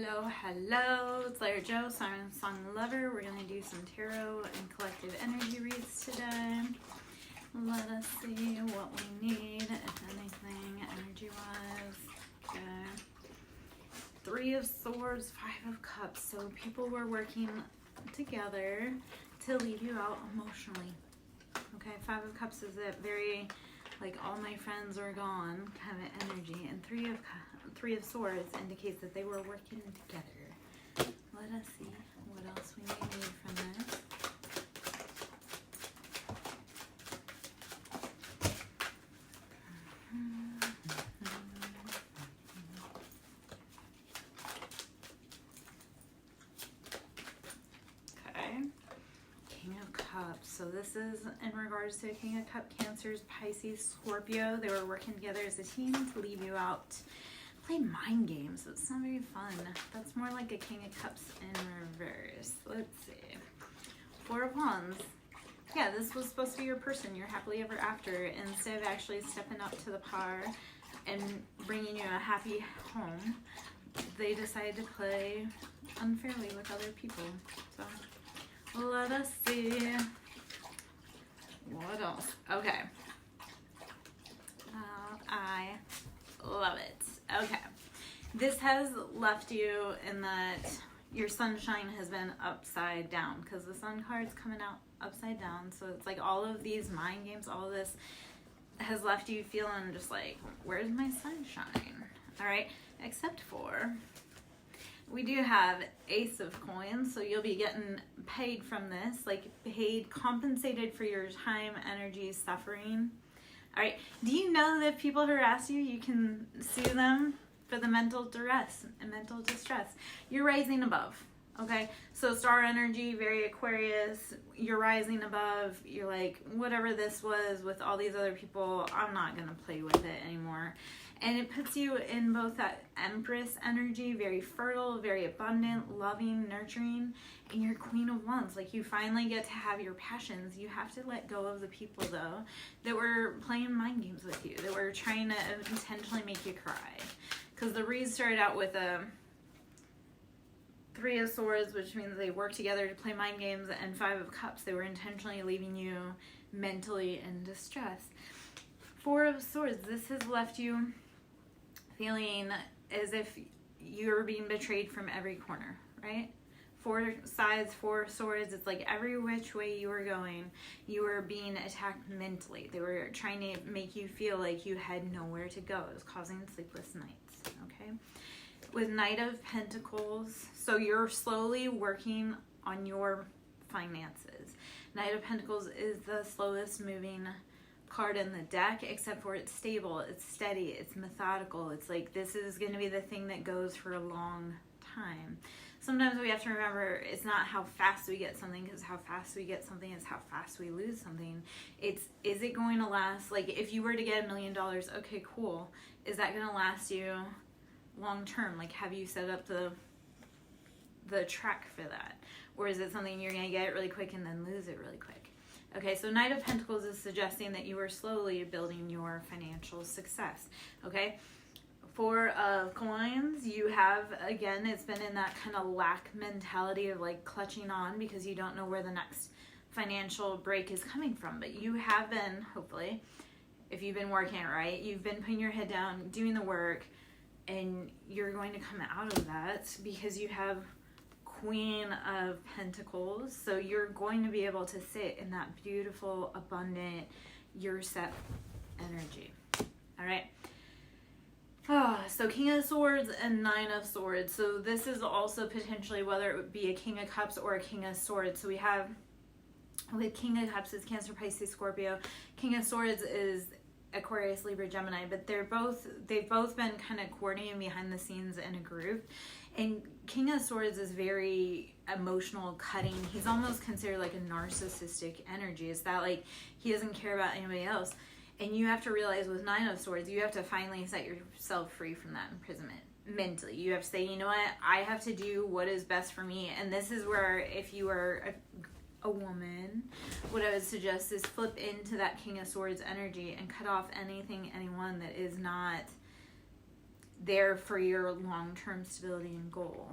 Hello, it's Lara Joe, Siren Song Lover. We're going to do some tarot and collective energy reads today. Let us see what we need, if anything, energy-wise. Okay. 3 of Swords, 5 of Cups. So people were working together to leave you out emotionally. Okay, 5 of Cups is a very, like, all my friends are gone kind of energy. And 3 of Swords indicates that they were working together. Let us see what else we may need from this. Okay. King of Cups. So this is in regards to King of Cups, Cancers, Pisces, Scorpio. They were working together as a team to leave you out. Play mind games. It's not very fun. That's more like a King of Cups in reverse. Let's see. 4 of Wands. Yeah, this was supposed to be your person, your happily ever after. Instead of actually stepping up to the par and bringing you a happy home, they decided to play unfairly with other people. So let us see. What else? Okay. I love it. Okay, this has left you in that your sunshine has been upside down because the sun card's coming out upside down. So it's like all of these mind games, all of this has left you feeling just like, where's my sunshine? All right, except for we do have Ace of Coins, so you'll be getting paid from this, like paid, compensated for your time, energy, suffering. All right, do you know that if people harass you, you can sue them for the mental duress and mental distress? You're rising above, okay? So star energy, very Aquarius, you're rising above. You're like, whatever this was with all these other people, I'm not going to play with it anymore. And it puts you in both that Empress energy, very fertile, very abundant, loving, nurturing, and you're Queen of Wands. Like, you finally get to have your passions. You have to let go of the people, though, that were playing mind games with you, that were trying to intentionally make you cry. Because the read started out with a 3 of Swords, which means they work together to play mind games, and 5 of Cups. They were intentionally leaving you mentally in distress. 4 of Swords, this has left you feeling as if you're being betrayed from every corner, right? 4 sides, 4 swords. It's like every which way you were going, you were being attacked mentally. They were trying to make you feel like you had nowhere to go. It was causing sleepless nights, okay? With Knight of Pentacles, so you're slowly working on your finances. Knight of Pentacles is the slowest moving card in the deck, except for it's stable, it's steady, it's methodical. It's like this is going to be the thing that goes for a long time. Sometimes we have to remember it's not how fast we get something, because how fast we get something is how fast we lose something. It's, is it going to last? Like, if you were to get $1 million, okay, cool. Is that going to last you long term? Like, have you set up the track for that? Or is it something you're going to get it really quick and then lose it really quick? Okay, so Knight of Pentacles is suggesting that you are slowly building your financial success, okay? 4 of Coins, you have, again, it's been in that kind of lack mentality of like clutching on because you don't know where the next financial break is coming from. But you have been, hopefully, if you've been working it right, you've been putting your head down, doing the work, and you're going to come out of that because you have Queen of Pentacles. So you're going to be able to sit in that beautiful, abundant, you're set energy. All right. So King of Swords and 9 of Swords. So this is also potentially whether it would be a King of Cups or a King of Swords. So we have, with King of Cups is Cancer, Pisces, Scorpio. King of Swords is Aquarius, Libra, Gemini, but they've both been kind of coordinating behind the scenes in a group. And King of Swords is very emotional, cutting. He's almost considered like a narcissistic energy. It's that like he doesn't care about anybody else. And you have to realize with 9 of Swords, you have to finally set yourself free from that imprisonment mentally. You have to say, you know what, I have to do what is best for me. And this is where, if you are a woman, what I would suggest is flip into that King of Swords energy and cut off anything, anyone that is not there for your long-term stability and goals.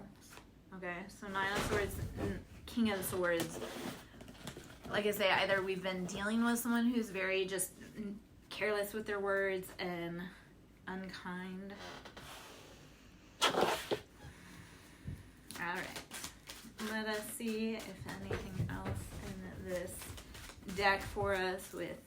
Okay, so Nine of Swords, King of Swords. Like I say, either we've been dealing with someone who's very just careless with their words and unkind. Alright, let us see if anything else in this deck for us with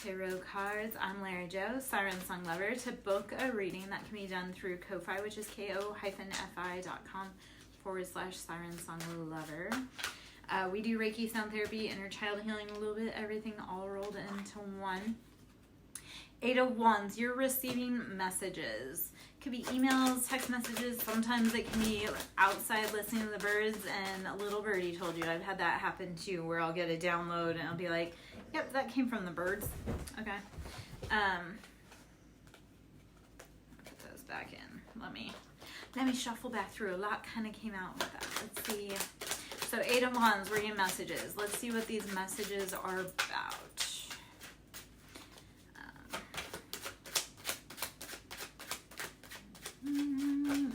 tarot cards. I'm Lara Jo, Siren Song Lover. To book a reading that can be done through Ko-Fi, which is ko-fi.com/Siren Song Lover. We do Reiki, sound therapy, inner child healing, a little bit, everything all rolled into one. 8 of Wands, you're receiving messages. Could be emails, text messages. Sometimes it can be outside listening to the birds and a little birdie told you. I've had that happen too, where I'll get a download and I'll be like, yep, that came from the birds. Okay. Put those back in. Let me shuffle back through. A lot kind of came out with that. Let's see. So 8 of Wands, we're getting messages. Let's see what these messages are about.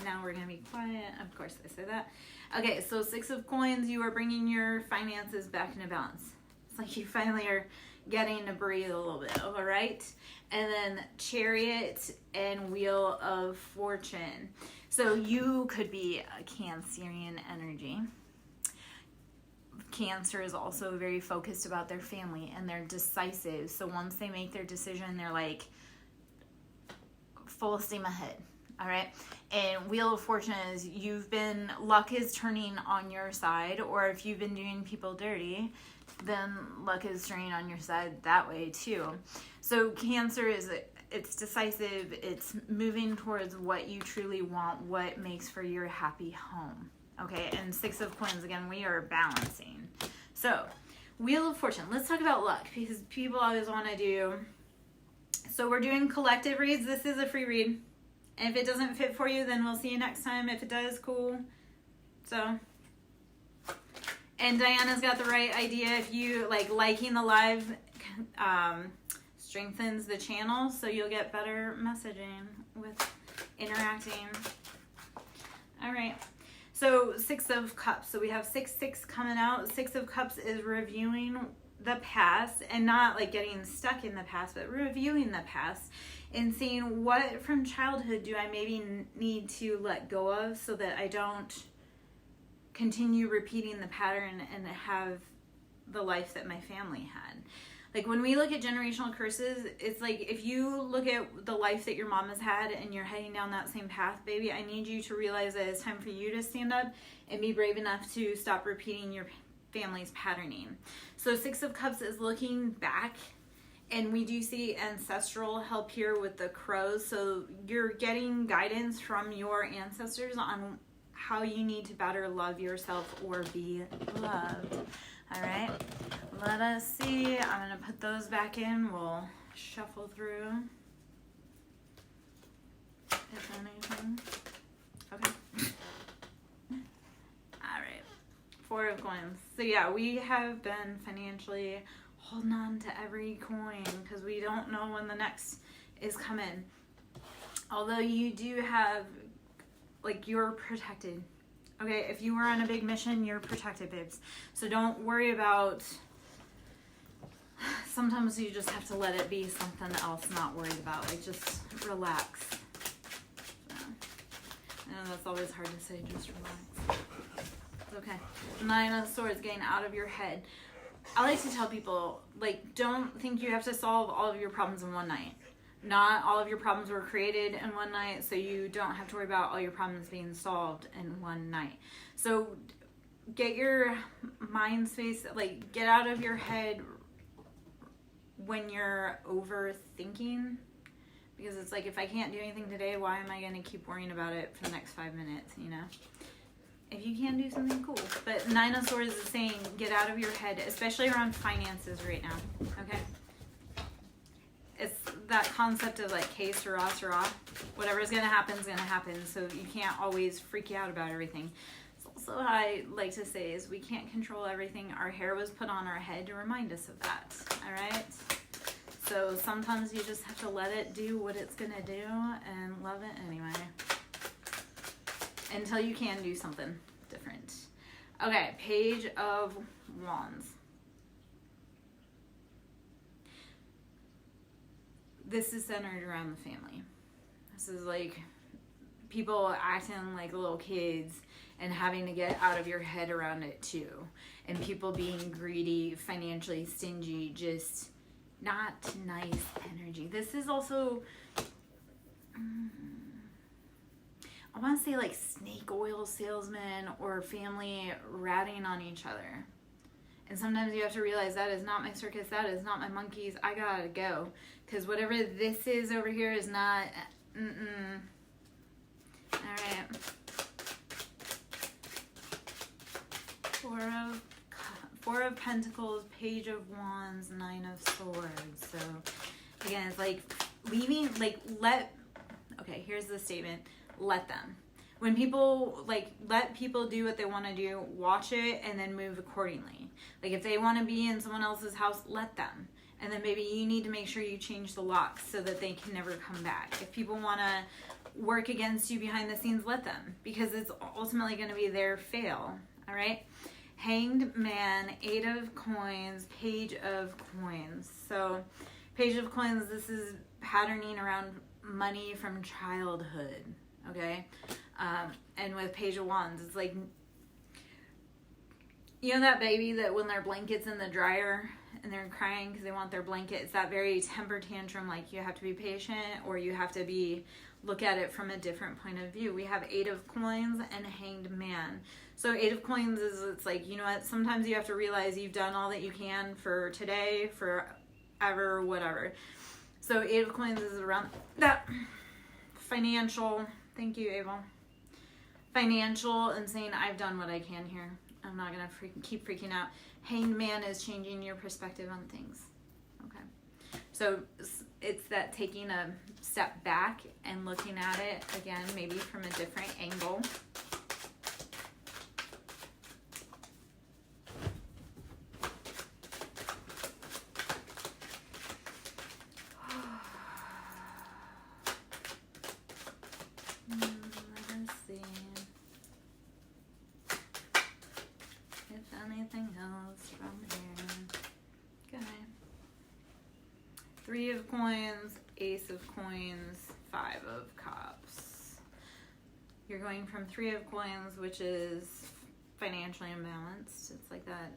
Now we're going to be quiet. Of course I say that. Okay, so 6 of Coins, you are bringing your finances back into balance. It's like you finally are getting to breathe a little bit, all right? And then Chariot and Wheel of Fortune. So you could be a Cancerian energy. Cancer is also very focused about their family and they're decisive. So once they make their decision, they're like full steam ahead. All right. And Wheel of Fortune is luck is turning on your side, or if you've been doing people dirty, then luck is turning on your side that way too. So Cancer it's decisive. It's moving towards what you truly want, what makes for your happy home. Okay. And 6 of Coins, again, we are balancing. So Wheel of Fortune, let's talk about luck because people always want to do. So we're doing collective reads. This is a free read. And if it doesn't fit for you, then we'll see you next time. If it does, cool. So, and Diana's got the right idea. If you liking the live strengthens the channel, so you'll get better messaging with interacting. All right. So 6 of Cups. So we have 6 coming out. 6 of Cups is reviewing the past and not like getting stuck in the past, but reviewing the past and seeing what from childhood do I maybe need to let go of so that I don't continue repeating the pattern and have the life that my family had. Like when we look at generational curses, it's like if you look at the life that your mom has had and you're heading down that same path, baby, I need you to realize that it's time for you to stand up and be brave enough to stop repeating your family's patterning. So 6 of Cups is looking back, and we do see ancestral help here with the crows. So you're getting guidance from your ancestors on how you need to better love yourself or be loved. All right, let us see. I'm going to put those back in. We'll shuffle through. If anything. Okay. All right. 4 of Coins. So yeah, we have been financially holding on to every coin because we don't know when the next is coming. Although you do have, you're protected. Okay, if you were on a big mission, you're protected, babes. So don't worry about, sometimes you just have to let it be something else not worried about. Just relax. So, I know that's always hard to say, just relax. Okay, 9 of Swords, getting out of your head. I like to tell people, don't think you have to solve all of your problems in one night. Not all of your problems were created in one night, so you don't have to worry about all your problems being solved in one night. So get your mind space, get out of your head when you're overthinking. Because it's if I can't do anything today, why am I going to keep worrying about it for the next 5 minutes, If you can do something, cool. But 9 of Swords is saying get out of your head, especially around finances right now, okay? It's that concept of que sera, sera. Whatever's going to happen is going to happen, so you can't always freak out about everything. It's also how I like to say is we can't control everything. Our hair was put on our head to remind us of that, all right? So sometimes you just have to let it do what it's gonna do and love it anyway. Until you can do something different. Okay, Page of Wands. This is centered around the family. This is like people acting like little kids and having to get out of your head around it too. And people being greedy, financially stingy, just not nice energy. This is also, I want to say like snake oil salesmen or family ratting on each other. And sometimes you have to realize that is not my circus, that is not my monkeys, I gotta go. Because whatever this is over here is not, Alright. Four of Pentacles, Page of Wands, Nine of Swords. So, again, it's like leaving, like okay, here's the statement. Let them. When people, like, let people do what they want to do, watch it, and then move accordingly. Like, if they want to be in someone else's house, let them. And then maybe you need to make sure you change the locks so that they can never come back. If people want to work against you behind the scenes, let them. Because it's ultimately going to be their fail. All right? Hanged Man, Eight of Coins, Page of Coins. So, Page of Coins, this is patterning around money from childhood. Okay? And with Page of Wands, it's like, you know that baby that when their blanket's in the dryer and they're crying because they want their blanket, it's that very temper tantrum, like you have to be patient or you have to look at it from a different point of view. We have Eight of Coins and Hanged Man. So Eight of Coins is, it's like, you know what, sometimes you have to realize you've done all that you can for today, forever, whatever. So Eight of Coins is around that financial, thank you, Abel. Financial and saying, I've done what I can here. I'm not going to keep freaking out. Hanged Man is changing your perspective on things. Okay. So it's that taking a step back and looking at it again, maybe from a different angle. Let us see. If anything else from here. Okay. Three of Coins, Ace of Coins, Five of Cups. You're going from Three of Coins, which is financially imbalanced. It's like that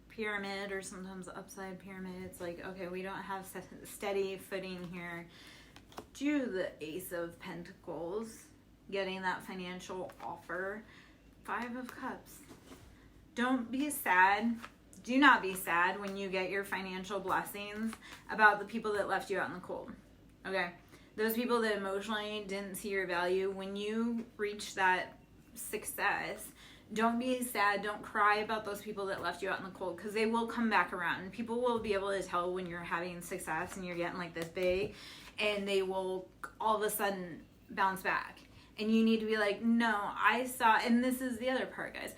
pyramid or sometimes upside pyramid. It's like, okay, we don't have steady footing here. To the Ace of Pentacles, getting that financial offer. Five of Cups. Don't be sad. Do not be sad when you get your financial blessings about the people that left you out in the cold. Okay? Those people that emotionally didn't see your value, when you reach that success, don't be sad. Don't cry about those people that left you out in the cold, because they will come back around. People will be able to tell when you're having success and you're getting like this big, and they will all of a sudden bounce back. And you need to be like, no, I saw, and this is the other part, guys.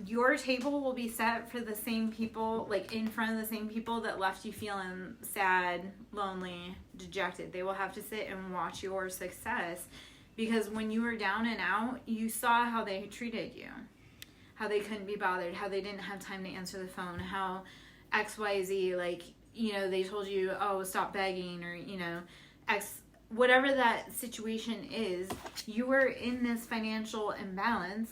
Your table will be set for the same people, like in front of the same people that left you feeling sad, lonely, dejected. They will have to sit and watch your success, because when you were down and out, you saw how they treated you, how they couldn't be bothered, how they didn't have time to answer the phone, how XYZ, like, you know, they told you, oh, stop begging, or, you know, whatever that situation is. You were in this financial imbalance.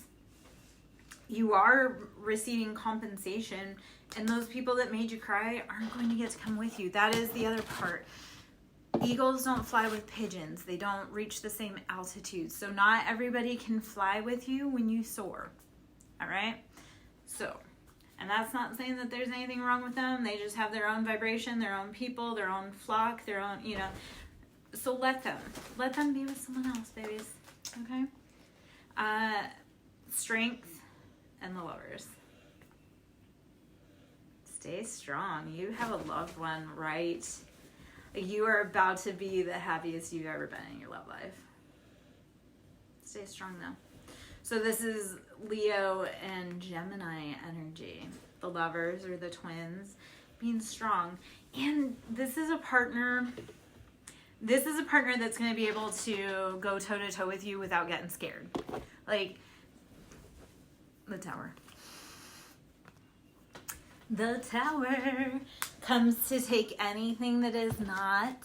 You are receiving compensation, and those people that made you cry aren't going to get to come with you. That is the other part. Eagles don't fly with pigeons. They don't reach the same altitude. So not everybody can fly with you when you soar. All right? So, and that's not saying that there's anything wrong with them. They just have their own vibration, their own people, their own flock, their own, you know. So let them be with someone else, babies. Okay? Strength and the Lovers. Stay strong. You have a loved one, right? You are about to be the happiest you've ever been in your love life. Stay strong, though. So this is Leo and Gemini energy. The Lovers, or the twins, being strong. And this is a partner that's going to be able to go toe to toe with you without getting scared. Like the Tower. The Tower comes to take anything that is not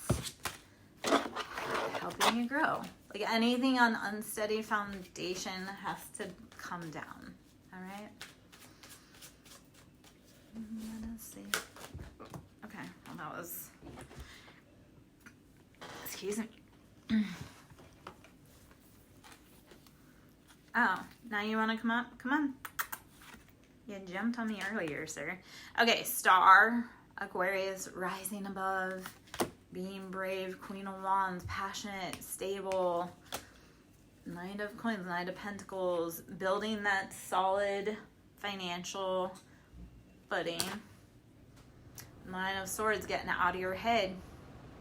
helping you grow. Like anything on unsteady foundation has to come down. All right? Let us see. Okay, well that was... Excuse me. Oh, now you want to come up? Come on. You jumped on me earlier, sir. Okay, Star, Aquarius, rising above, being brave, Queen of Wands, passionate, stable, Knight of Coins, Knight of Pentacles, building that solid financial footing. Nine of Swords, getting out of your head.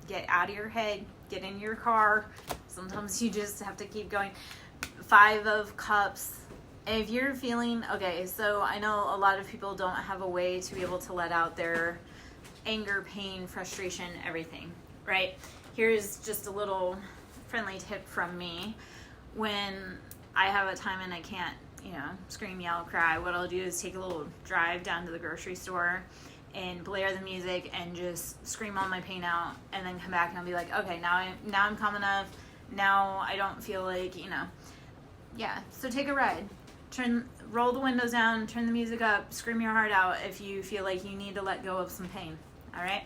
Get out of your head. Get in your car. Sometimes you just have to keep going. Five of Cups. If you're feeling, okay, so I know a lot of people don't have a way to be able to let out their anger, pain, frustration, everything, right? Here's just a little friendly tip from me. When I have a time and I can't, scream, yell, cry, what I'll do is take a little drive down to the grocery store and blare the music and just scream all my pain out, and then come back and I'll be like, okay, now I'm calm enough. Now I don't feel like, yeah. So take a ride. Roll the windows down, turn the music up, scream your heart out if you feel like you need to let go of some pain. All right?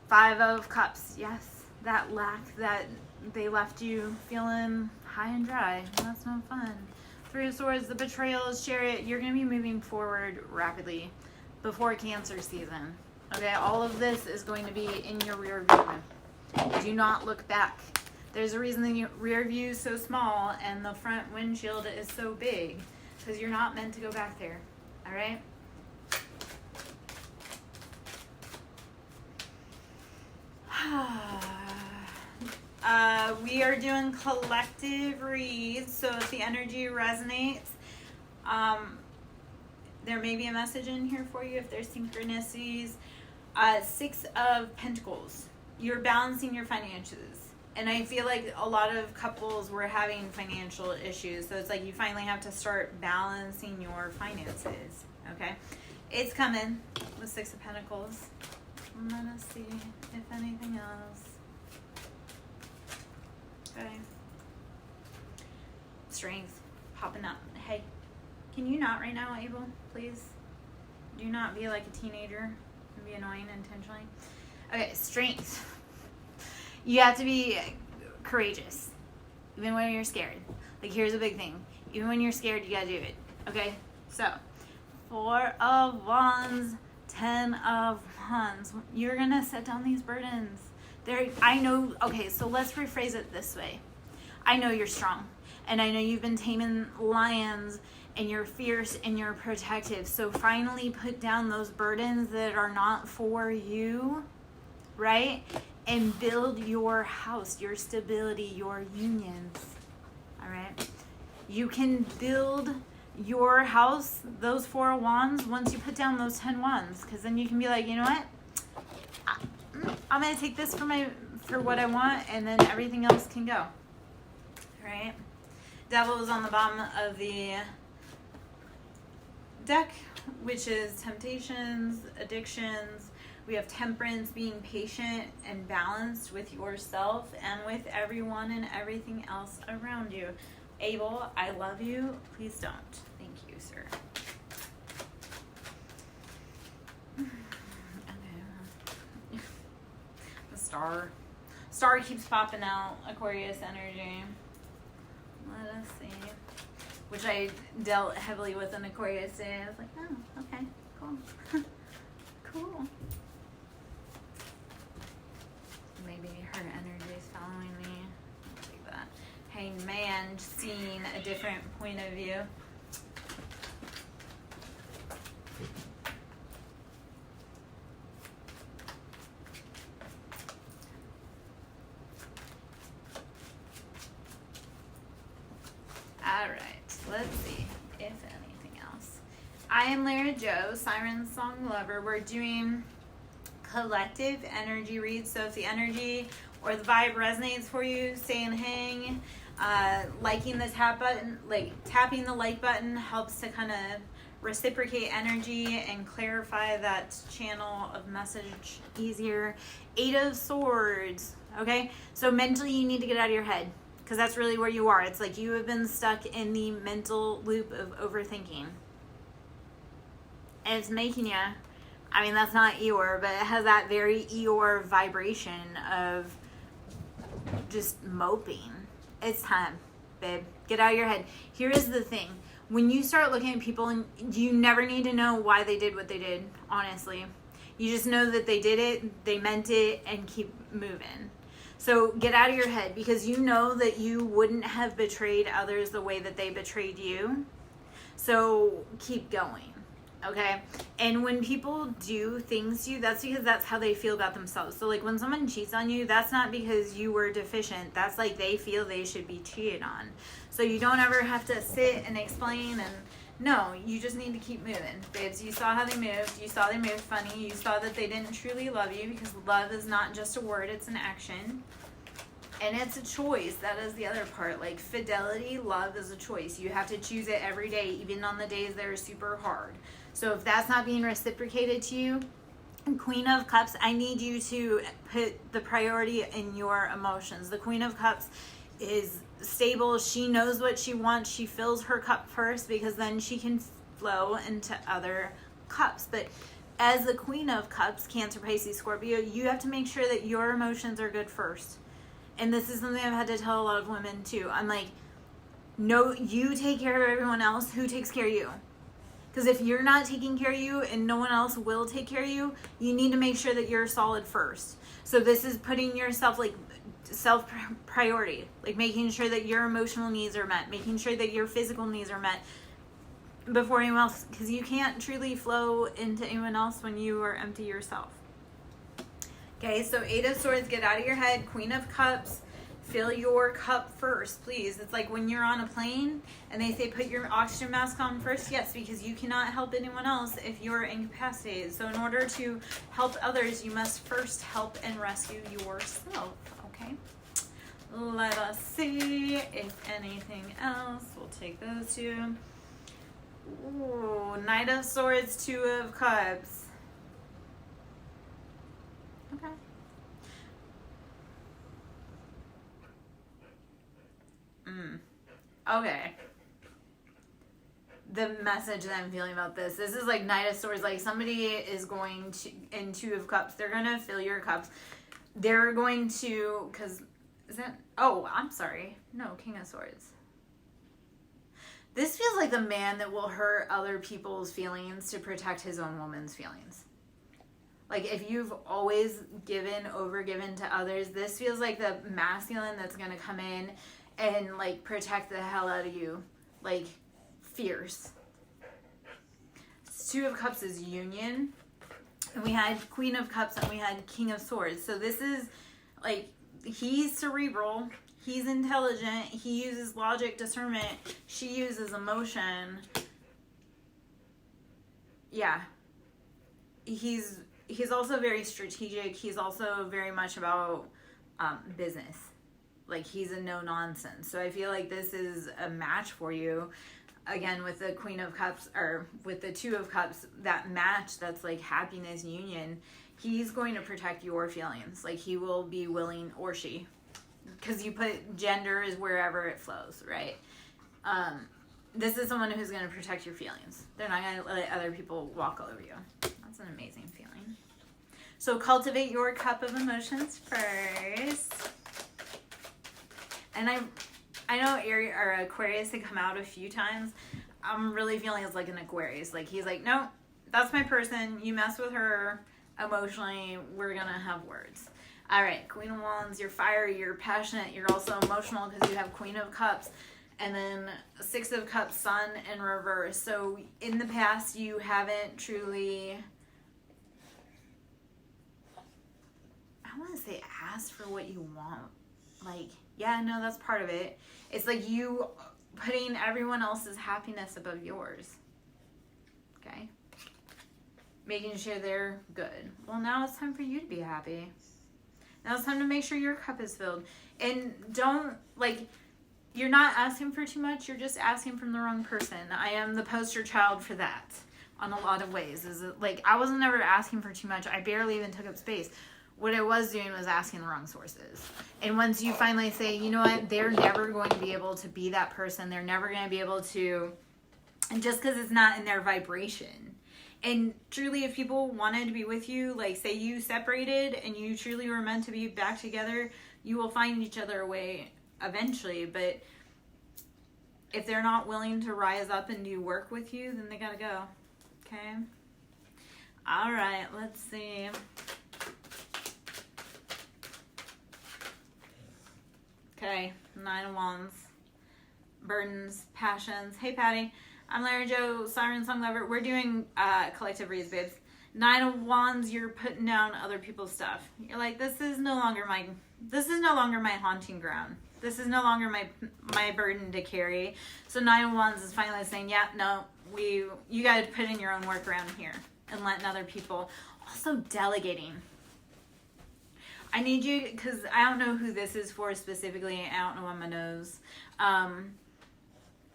Five of Cups. Yes, that lack that they left you feeling high and dry. That's no fun. Three of Swords, the betrayal, Chariot. You're going to be moving forward rapidly before Cancer season. Okay? All of this is going to be in your rear view. Do not look back. There's a reason the rear view is so small and the front windshield is so big. Because you're not meant to go back there. All right? We are doing collective reads. So if the energy resonates, there may be a message in here for you if there's synchronicities. Six of Pentacles. You're balancing your finances. And I feel like a lot of couples were having financial issues. So it's like you finally have to start balancing your finances. Okay? It's coming with Six of Pentacles. Let us see if anything else. Okay. Strength popping up. Hey, can you not right now, Abel? Please? Do not be like a teenager and be annoying intentionally. Okay, strength. You have to be courageous, even when you're scared. Like, here's a big thing. Even when you're scared, you gotta do it. Okay? So, Four of Wands, 10 of Wands. You're gonna set down these burdens. I know, okay, so let's rephrase it this way. I know you're strong. And I know you've been taming lions, and you're fierce and you're protective. So finally put down those burdens that are not for you, right? And build your house, your stability, your unions. All right? You can build your house, those 4 of Wands, once you put down those 10 Wands. Because then you can be like, you know what? I'm going to take this for what I want, and then everything else can go. All right? Devil is on the bottom of the deck, which is temptations, addictions. We have Temperance, being patient and balanced with yourself and with everyone and everything else around you. Abel, I love you. Please don't. Thank you, sir. Okay. The star keeps popping out. Aquarius energy. Let us see. Which I dealt heavily with an Aquarius day. I was like, oh, okay, cool. Cool. Maybe her energy is following me. Like that. Hanged Man, seeing a different point of view. All right, let's see if anything else. I am Lara Joe, Siren Song Lover. We're doing collective energy read. So if the energy or the vibe resonates for you, stay and hang. Liking the tap button, like tapping the like button, helps to kind of reciprocate energy and clarify that channel of message easier. 8 of Swords. Okay, so mentally you need to get out of your head, because that's really where you are. It's like you have been stuck in the mental loop of overthinking, and it's making you, I mean, that's not Eeyore, but it has that very Eeyore vibration of just moping. It's time, babe. Get out of your head. Here is the thing. When you start looking at people, and you never need to know why they did what they did, honestly. You just know that they did it, they meant it, and keep moving. So get out of your head, because you know that you wouldn't have betrayed others the way that they betrayed you. So keep going. Okay, and when people do things to you, that's because that's how they feel about themselves. So like when someone cheats on you, that's not because you were deficient. That's like they feel they should be cheated on. So you don't ever have to sit and explain, and no, you just need to keep moving. Babes, you saw how they moved. You saw they moved funny. You saw that they didn't truly love you, because love is not just a word, it's an action. And it's a choice. That is the other part. Like fidelity, love is a choice. You have to choose it every day, even on the days that are super hard. So if that's not being reciprocated to you, Queen of Cups, I need you to put the priority in your emotions. The Queen of Cups is stable. She knows what she wants. She fills her cup first, because then she can flow into other cups. But as the Queen of Cups, Cancer, Pisces, Scorpio, you have to make sure that your emotions are good first. And this is something I've had to tell a lot of women too. I'm like, no, you take care of everyone else. Who takes care of you? Because if you're not taking care of you and no one else will take care of you, you need to make sure that you're solid first. So this is putting yourself, like, self priority, like making sure that your emotional needs are met, making sure that your physical needs are met before anyone else, because you can't truly flow into anyone else when you are empty yourself. Okay, so 8 of Swords, get out of your head. Queen of Cups, fill your cup first, please. It's like when you're on a plane and they say put your oxygen mask on first. Yes, because you cannot help anyone else if you're incapacitated. So in order to help others, you must first help and rescue yourself, okay? Let us see if anything else. We'll take those two. Ooh, Knight of Swords, 2 of Cups. Okay. Okay. The message that I'm feeling about this is like Knight of Swords. Like somebody is going to, in 2 of Cups, they're going to fill your cups. They're going to, because, is that, oh, I'm sorry. No, King of Swords. This feels like the man that will hurt other people's feelings to protect his own woman's feelings. Like if you've always overgiven to others, this feels like the masculine that's going to come in and like protect the hell out of you. Like fierce. 2 of Cups is union. And we had Queen of Cups and we had King of Swords. So this is like, he's cerebral. He's intelligent. He uses logic, discernment. She uses emotion. Yeah. He's also very strategic. He's also very much about business. Like he's a no nonsense. So I feel like this is a match for you. Again, with the Queen of Cups, or with the 2 of Cups, that match that's like happiness, union, he's going to protect your feelings. Like he will be willing, or she, because you put gender is wherever it flows, right? This is someone who's going to protect your feelings. They're not going to let other people walk all over you. That's an amazing feeling. So cultivate your cup of emotions first. And I know Aquarius had come out a few times. I'm really feeling it's like an Aquarius. Like he's like, no, that's my person. You mess with her emotionally, we're gonna have words. All right, Queen of Wands, you're fiery, you're passionate, you're also emotional because you have Queen of Cups. And then 6 of Cups, Sun in reverse. So in the past, you haven't truly, I want to say asked for what you want. Like, yeah, no, that's part of it. It's like you putting everyone else's happiness above yours. Okay? making sure they're good. Well, now it's time for you to be happy. Now it's time to make sure your cup is filled. And don't, like, you're not asking for too much. You're just asking from the wrong person. I am the poster child for that on a lot of ways. Is it, like, I wasn't ever asking for too much. I barely even took up space. What I was doing was asking the wrong sources. And once you finally say, you know what, they're never going to be able to be that person. They're never going to be able to, and just because it's not in their vibration. And truly, if people wanted to be with you, like say you separated and you truly were meant to be back together, you will find each other a way eventually. But if they're not willing to rise up and do work with you, then they gotta go. Okay? All right, let's see. Okay, 9 of Wands. Burdens, passions. Hey, Patty. I'm Larry Joe, Siren Song Lover. We're doing collective reads, babes. 9 of Wands, you're putting down other people's stuff. You're like, this is no longer my haunting ground. This is no longer my burden to carry. So 9 of Wands is finally saying, yeah, no, you got to put in your own work around here and letting other people. Also delegating. I need you, because I don't know who this is for specifically. I don't know on my nose.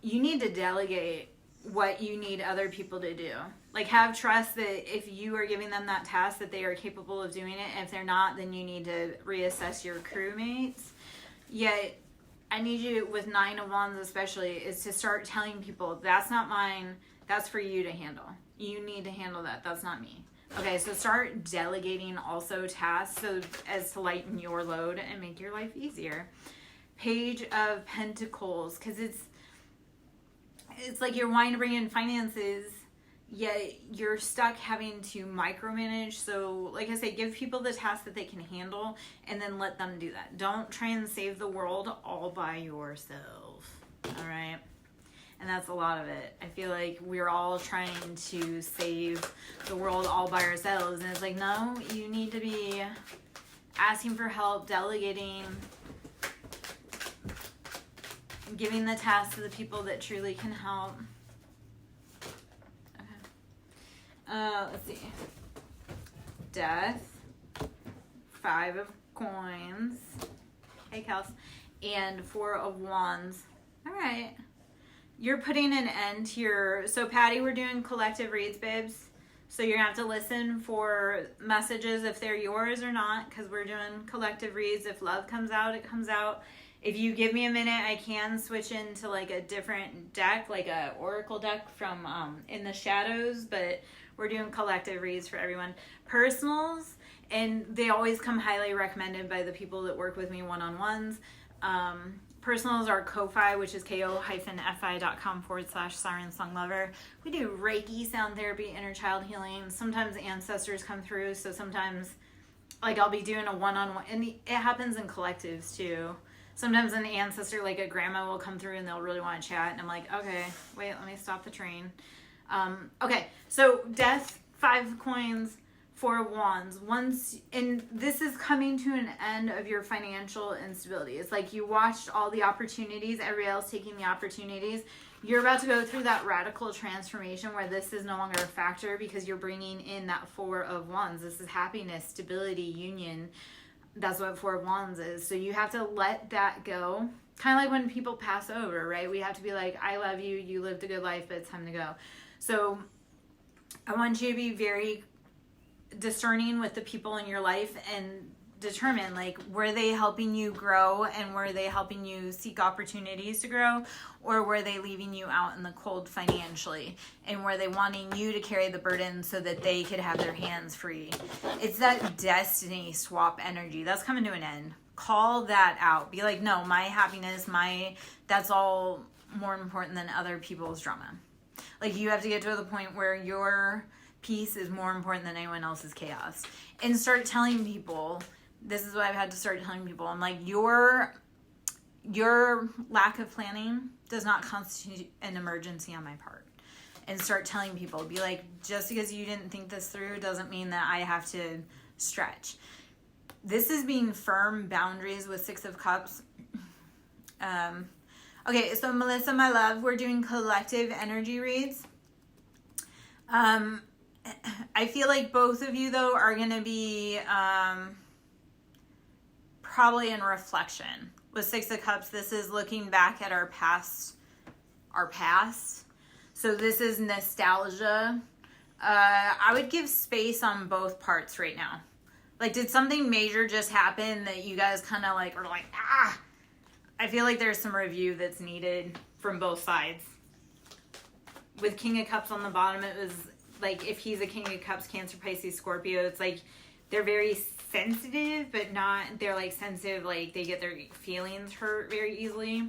You need to delegate what you need other people to do. Like, have trust that if you are giving them that task, that they are capable of doing it. And if they're not, then you need to reassess your crewmates. Yet, I need you, with 9 of Wands especially, is to start telling people, that's not mine. That's for you to handle. You need to handle that. That's not me. Okay, so start delegating also tasks so as to lighten your load and make your life easier. Page of Pentacles, because it's like you're wanting to bring in finances, yet you're stuck having to micromanage. So, like I say, give people the tasks that they can handle and then let them do that. Don't try and save the world all by yourself. All right? And that's a lot of it. I feel like we're all trying to save the world all by ourselves. And it's like, no, you need to be asking for help, delegating, giving the tasks to the people that truly can help. Okay. Let's see. Death. 5 of Coins. Hey, Kels. And 4 of Wands. All right. You're putting an end to your... So, Patty, we're doing collective reads, babes. So, you're going to have to listen for messages if they're yours or not, because we're doing collective reads. If love comes out, it comes out. If you give me a minute, I can switch into, like, a different deck, like a oracle deck from In the Shadows, but we're doing collective reads for everyone. Personals, and they always come highly recommended by the people that work with me one-on-ones. Personals are Ko-Fi, which is ko-fi.com/Siren Song Lover. We do Reiki, sound therapy, inner child healing. Sometimes ancestors come through, so sometimes, like, I'll be doing a one-on-one, and it happens in collectives too. Sometimes an ancestor, like a grandma, will come through and they'll really want to chat, and I'm like, okay, wait, let me stop the train. Okay, so Death, 5 of Coins, 4 of Wands. And this is coming to an end of your financial instability. It's like you watched all the opportunities, everybody else taking the opportunities. You're about to go through that radical transformation where this is no longer a factor because you're bringing in that 4 of Wands. This is happiness, stability, union. That's what 4 of Wands is. So you have to let that go. Kind of like when people pass over, right? We have to be like, I love you, you lived a good life, but it's time to go. So I want you to be very discerning with the people in your life and determine, like, were they helping you grow and were they helping you seek opportunities to grow, or were they leaving you out in the cold financially, and were they wanting you to carry the burden so that they could have their hands free? It's that destiny swap energy that's coming to an end. Call that out. Be like, no, my happiness, that's all more important than other people's drama. Like, you have to get to the point where your peace is more important than anyone else's chaos. And start telling people, this is what I've had to start telling people. I'm like, your lack of planning does not constitute an emergency on my part. And start telling people, be like, just because you didn't think this through doesn't mean that I have to stretch. This is being firm boundaries with 6 of Cups. Okay, so Melissa, my love, we're doing collective energy reads. I feel like both of you, though, are going to be probably in reflection. With Six of Cups, this is looking back at our past. So this is nostalgia. I would give space on both parts right now. Like, did something major just happen that you guys kind of like, are like, I feel like there's some review that's needed from both sides. With King of Cups on the bottom, it was like, if he's a King of Cups, Cancer, Pisces, Scorpio, it's like they're very sensitive, but not, they're like sensitive, like they get their feelings hurt very easily.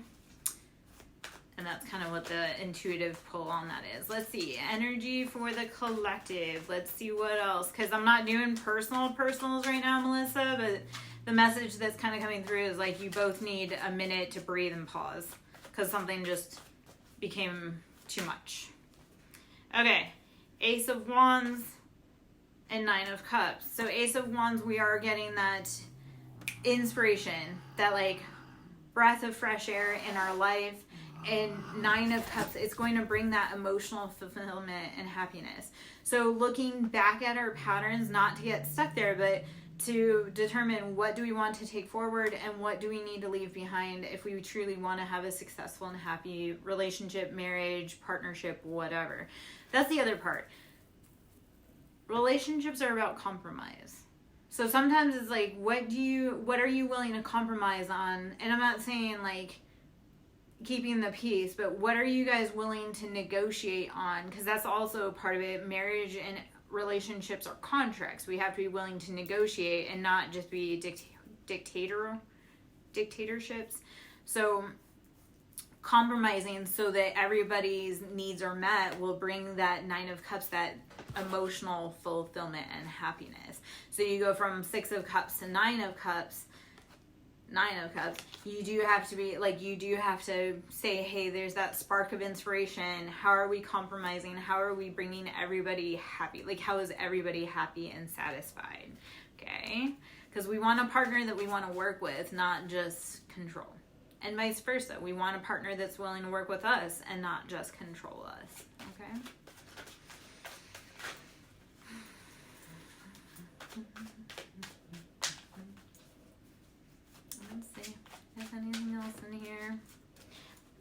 And that's kind of what the intuitive pull on that is. Let's see. Energy for the collective. Let's see what else. Because I'm not doing personals right now, Melissa. But the message that's kind of coming through is like you both need a minute to breathe and pause. Because something just became too much. Okay. Ace of Wands and Nine of Cups. So Ace of Wands, we are getting that inspiration. That like breath of fresh air in our life. And Nine of Cups, it's going to bring that emotional fulfillment and happiness. So looking back at our patterns, not to get stuck there, but to determine what do we want to take forward and what do we need to leave behind if we truly want to have a successful and happy relationship, marriage, partnership, whatever. That's the other part. Relationships are about compromise. So sometimes it's like, what are you willing to compromise on? And I'm not saying like keeping the peace, but what are you guys willing to negotiate on? Because that's also part of it. Marriage and relationships are contracts. We have to be willing to negotiate and not just be dictatorships. So compromising so that everybody's needs are met will bring that Nine of Cups, that emotional fulfillment and happiness. So you go from Six of Cups to Nine of Cups, you do have to be like, you do have to say, hey, there's that spark of inspiration. How are we compromising? How are we bringing everybody happy? Like, how is everybody happy and satisfied? Okay. Because we want a partner that we want to work with, not just control. And vice versa. We want a partner that's willing to work with us and not just control us. Okay. There's anything else in here?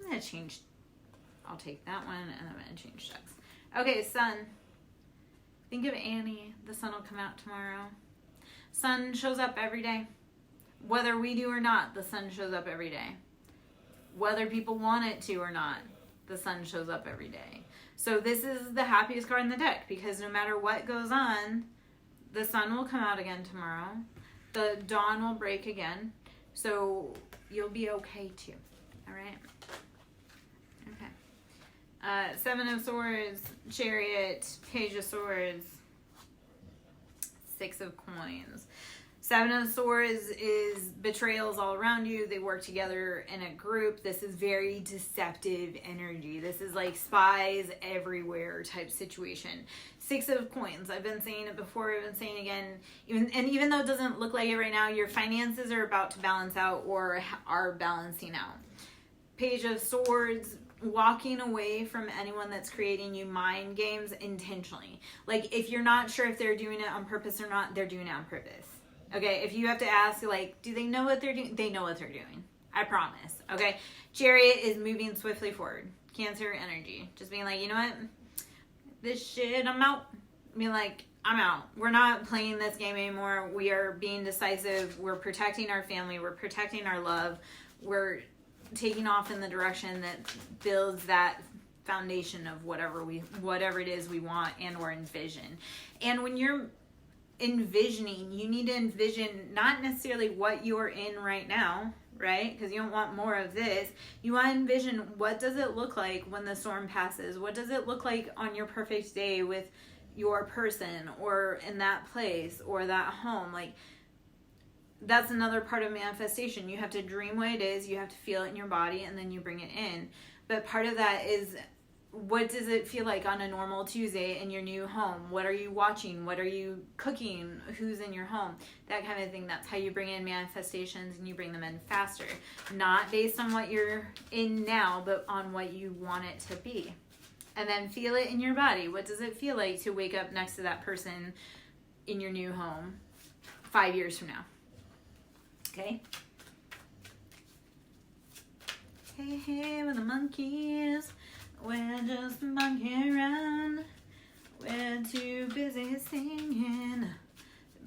I'm going to change. I'll take that one and I'm going to change decks. Okay, Sun. Think of Annie. The sun will come out tomorrow. Sun shows up every day. Whether we do or not, the sun shows up every day. Whether people want it to or not, the sun shows up every day. So this is the happiest card in the deck because no matter what goes on, the sun will come out again tomorrow. The dawn will break again. So you'll be okay too. All right. Okay. Seven of Swords, Chariot, Page of Swords, Six of Coins. Seven of Swords is betrayals all around you. They work together in a group. This is very deceptive energy. This is like spies everywhere type situation. Six of Coins. I've been saying it before. I've been saying again. Even though it doesn't look like it right now, your finances are about to balance out or are balancing out. Page of Swords. Walking away from anyone that's creating you mind games intentionally. Like if you're not sure if they're doing it on purpose or not, they're doing it on purpose. Okay, if you have to ask, like, do they know what they're doing? They know what they're doing. I promise. Okay, Chariot is moving swiftly forward. Cancer energy. Just being like, you know what? This shit, I'm out. Being like, I'm out. We're not playing this game anymore. We are being decisive. We're protecting our family. We're protecting our love. We're taking off in the direction that builds that foundation of whatever it is we want and or envision. And when you're envisioning, you need to envision not necessarily what you're in right now, right? Because you don't want more of this. You want to envision, what does it look like when the storm passes? What does it look like on your perfect day with your person or in that place or that home? Like, that's another part of manifestation. You have to dream what it is, you have to feel it in your body, and then you bring it in. But part of that is, what does it feel like on a normal Tuesday in your new home? What are you watching? What are you cooking? Who's in your home? That kind of thing. That's how you bring in manifestations and you bring them in faster. Not based on what you're in now, but on what you want it to be. And then feel it in your body. What does it feel like to wake up next to that person in your new home 5 years from now? Okay? Hey, hey, we're the monkeys. We're just monkeying around. We're too busy singing to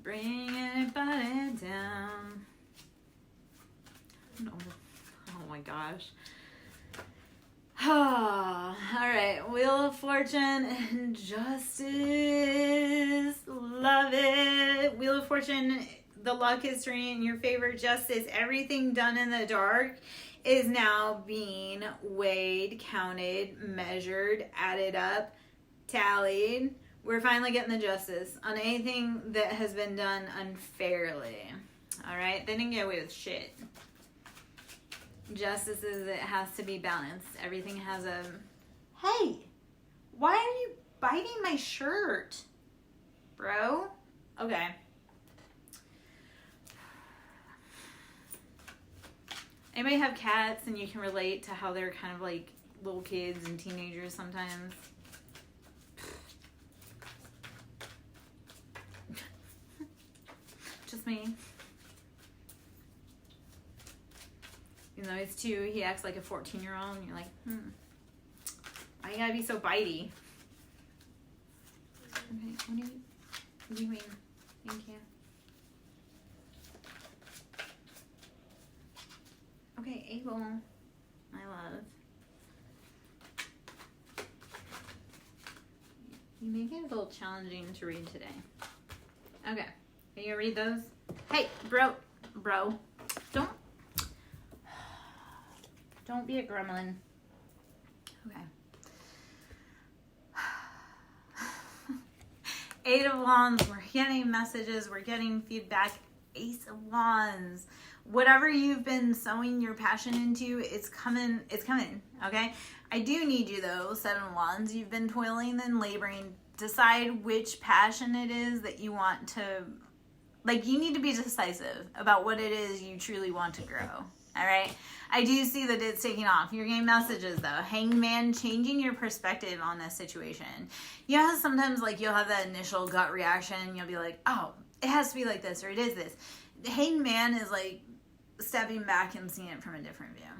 bring anybody down. No. Oh my gosh. All right, Wheel of Fortune and Justice. Love it. Wheel of Fortune, the luck history in your favor. Justice, everything done in the dark is now being weighed, counted, measured, added up, tallied. We're finally getting the justice on anything that has been done unfairly. All right, they didn't get away with shit. Justice is it has to be balanced. Everything has a... Hey, why are you biting my shirt, bro? Okay. Anybody have cats and you can relate to how they're kind of like little kids and teenagers sometimes? Just me. Even though he's 2, he acts like a 14-year-old, and you're like, why you gotta be so bitey? Okay, what do you mean? Thank you. Okay, Abel, my love. You make it a little challenging to read today. Okay, are you gonna read those? Hey, bro, don't be a gremlin. Okay. 8 of Wands, we're getting messages, we're getting feedback. Ace of Wands. Whatever you've been sowing your passion into, it's coming, okay? I do need you though, 7 of Wands. You've been toiling and laboring. Decide which passion it is that you want to, like, you need to be decisive about what it is you truly want to grow, all right? I do see that it's taking off. You're getting messages though. Hangman, changing your perspective on this situation. You know how sometimes like you'll have that initial gut reaction and you'll be like, oh, it has to be like this or it is this. The Hangman is like stepping back and seeing it from a different view.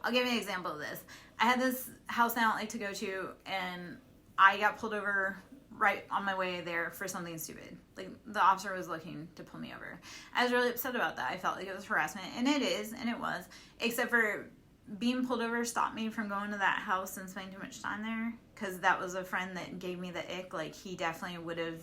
I'll give you an example of this. I had this house I don't like to go to and I got pulled over right on my way there for something stupid. Like the officer was looking to pull me over. I was really upset about that. I felt like it was harassment, and it is, and it was, except for being pulled over stopped me from going to that house and spending too much time there, because that was a friend that gave me the ick. Like he definitely would have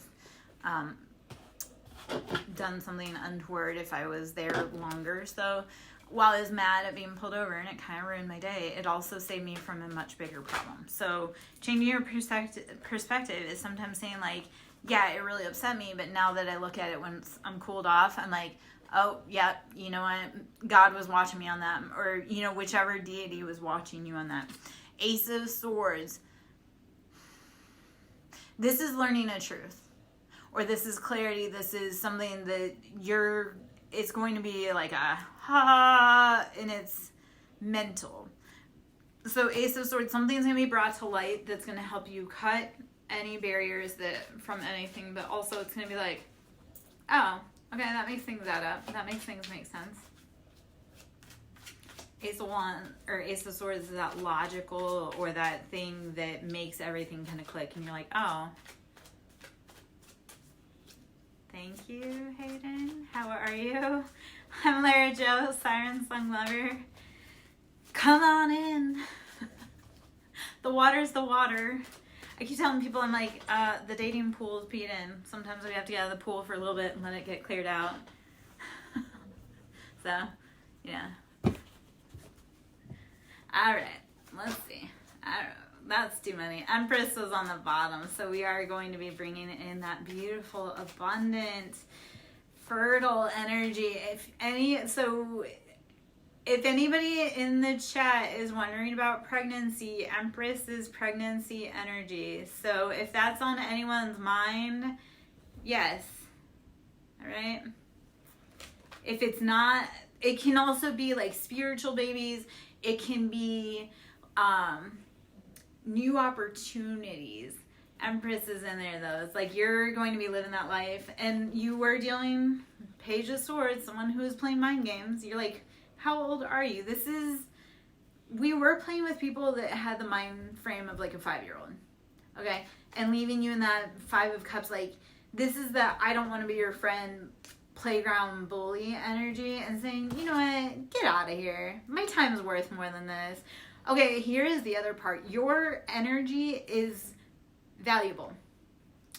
done something untoward if I was there longer. So while I was mad at being pulled over and it kind of ruined my day, it also saved me from a much bigger problem. So changing your perspective is sometimes saying like, yeah, it really upset me, but now that I look at it when I'm cooled off, I'm like, oh, yeah, you know what? God was watching me on that. Or, you know, whichever deity was watching you on that. Ace of Swords. This is learning a truth. Or this is clarity. This is something that it's going to be like a ha, and it's mental. So Ace of Swords, something's going to be brought to light that's going to help you cut any barriers from anything, but also it's going to be like, oh, okay, that makes things add up. That makes things make sense. Ace of Swords is that logical or that thing that makes everything kind of click, and you're like, oh. Thank you, Hayden. How are you? I'm Lara Jo, Siren Song Lover. Come on in. The water's the water. I keep telling people, I'm like, the dating pool is peed in. Sometimes we have to get out of the pool for a little bit and let it get cleared out. So, yeah. All right, let's see. I don't know. That's too many. Empress was on the bottom, so we are going to be bringing in that beautiful, abundant, fertile energy. If anybody in the chat is wondering about pregnancy, Empress is pregnancy energy. So if that's on anyone's mind, yes. All right. If it's not, it can also be like spiritual babies. It can be new opportunities. Empress is in there though. It's like you're going to be living that life, and you were dealing Page of Swords, someone who is playing mind games. You're like, how old are you? We were playing with people that had the mind frame of like a 5-year-old. Okay? And leaving you in that 5 of Cups, like, this is the I don't want to be your friend playground bully energy, and saying, you know what, get out of here. My time's worth more than this. Okay, here is the other part. Your energy is valuable.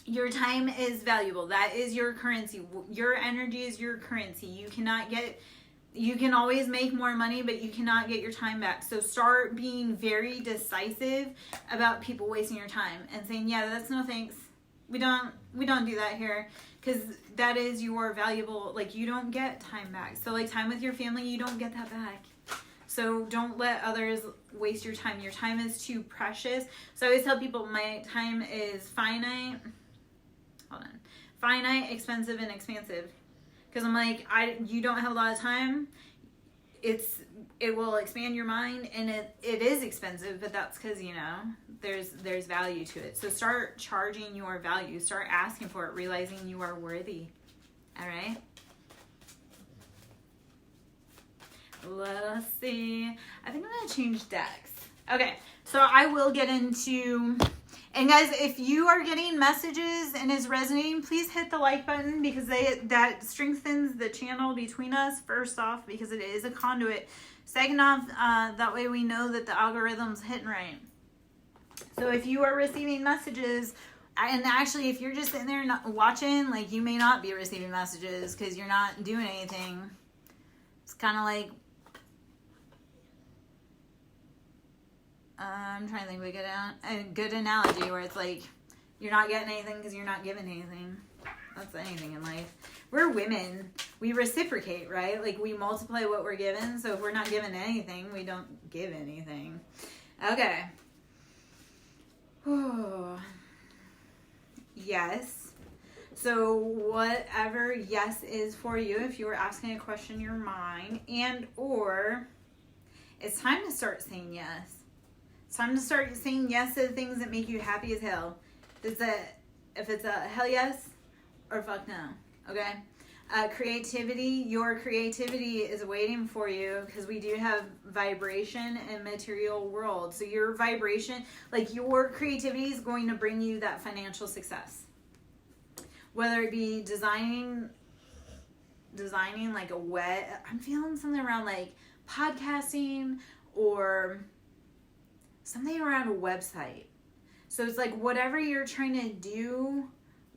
Your time is valuable. That is your currency. Your energy is your currency. You can always make more money, but you cannot get your time back. So start being very decisive about people wasting your time and saying, yeah, that's no thanks. We don't do that here, because that is your valuable, like, you don't get time back. So like time with your family, you don't get that back. So don't let others waste your time. Your time is too precious. So I always tell people my time is finite. Finite, expensive, and expansive. Because I'm like, you don't have a lot of time. It will expand your mind, and it is expensive, but that's because, you know, there's value to it. So start charging your value. Start asking for it, realizing you are worthy. All right? Let's see. I think I'm going to change decks. Okay, so I will get into... And guys, if you are getting messages and is resonating, please hit the like button, because that strengthens the channel between us, first off, because it is a conduit. Second off, that way we know that the algorithm's hitting right. So if you are receiving messages, and actually if you're just sitting there not watching, like, you may not be receiving messages because you're not doing anything. It's kind of like, I'm trying to think of a good analogy where it's like you're not getting anything because you're not giving anything. That's anything in life. We're women. We reciprocate, right? Like, we multiply what we're given. So if we're not given anything, we don't give anything. Okay. Yes. So whatever yes is for you, if you were asking a question in your mind, and or it's time to start saying yes. It's time to start saying yes to the things that make you happy as hell. If it's a hell yes or fuck no, okay? Creativity, your creativity is waiting for you, because we do have vibration and material world. So your vibration, like, your creativity is going to bring you that financial success. Whether it be designing like I'm feeling something around like podcasting, or something around a website. So it's like whatever you're trying to do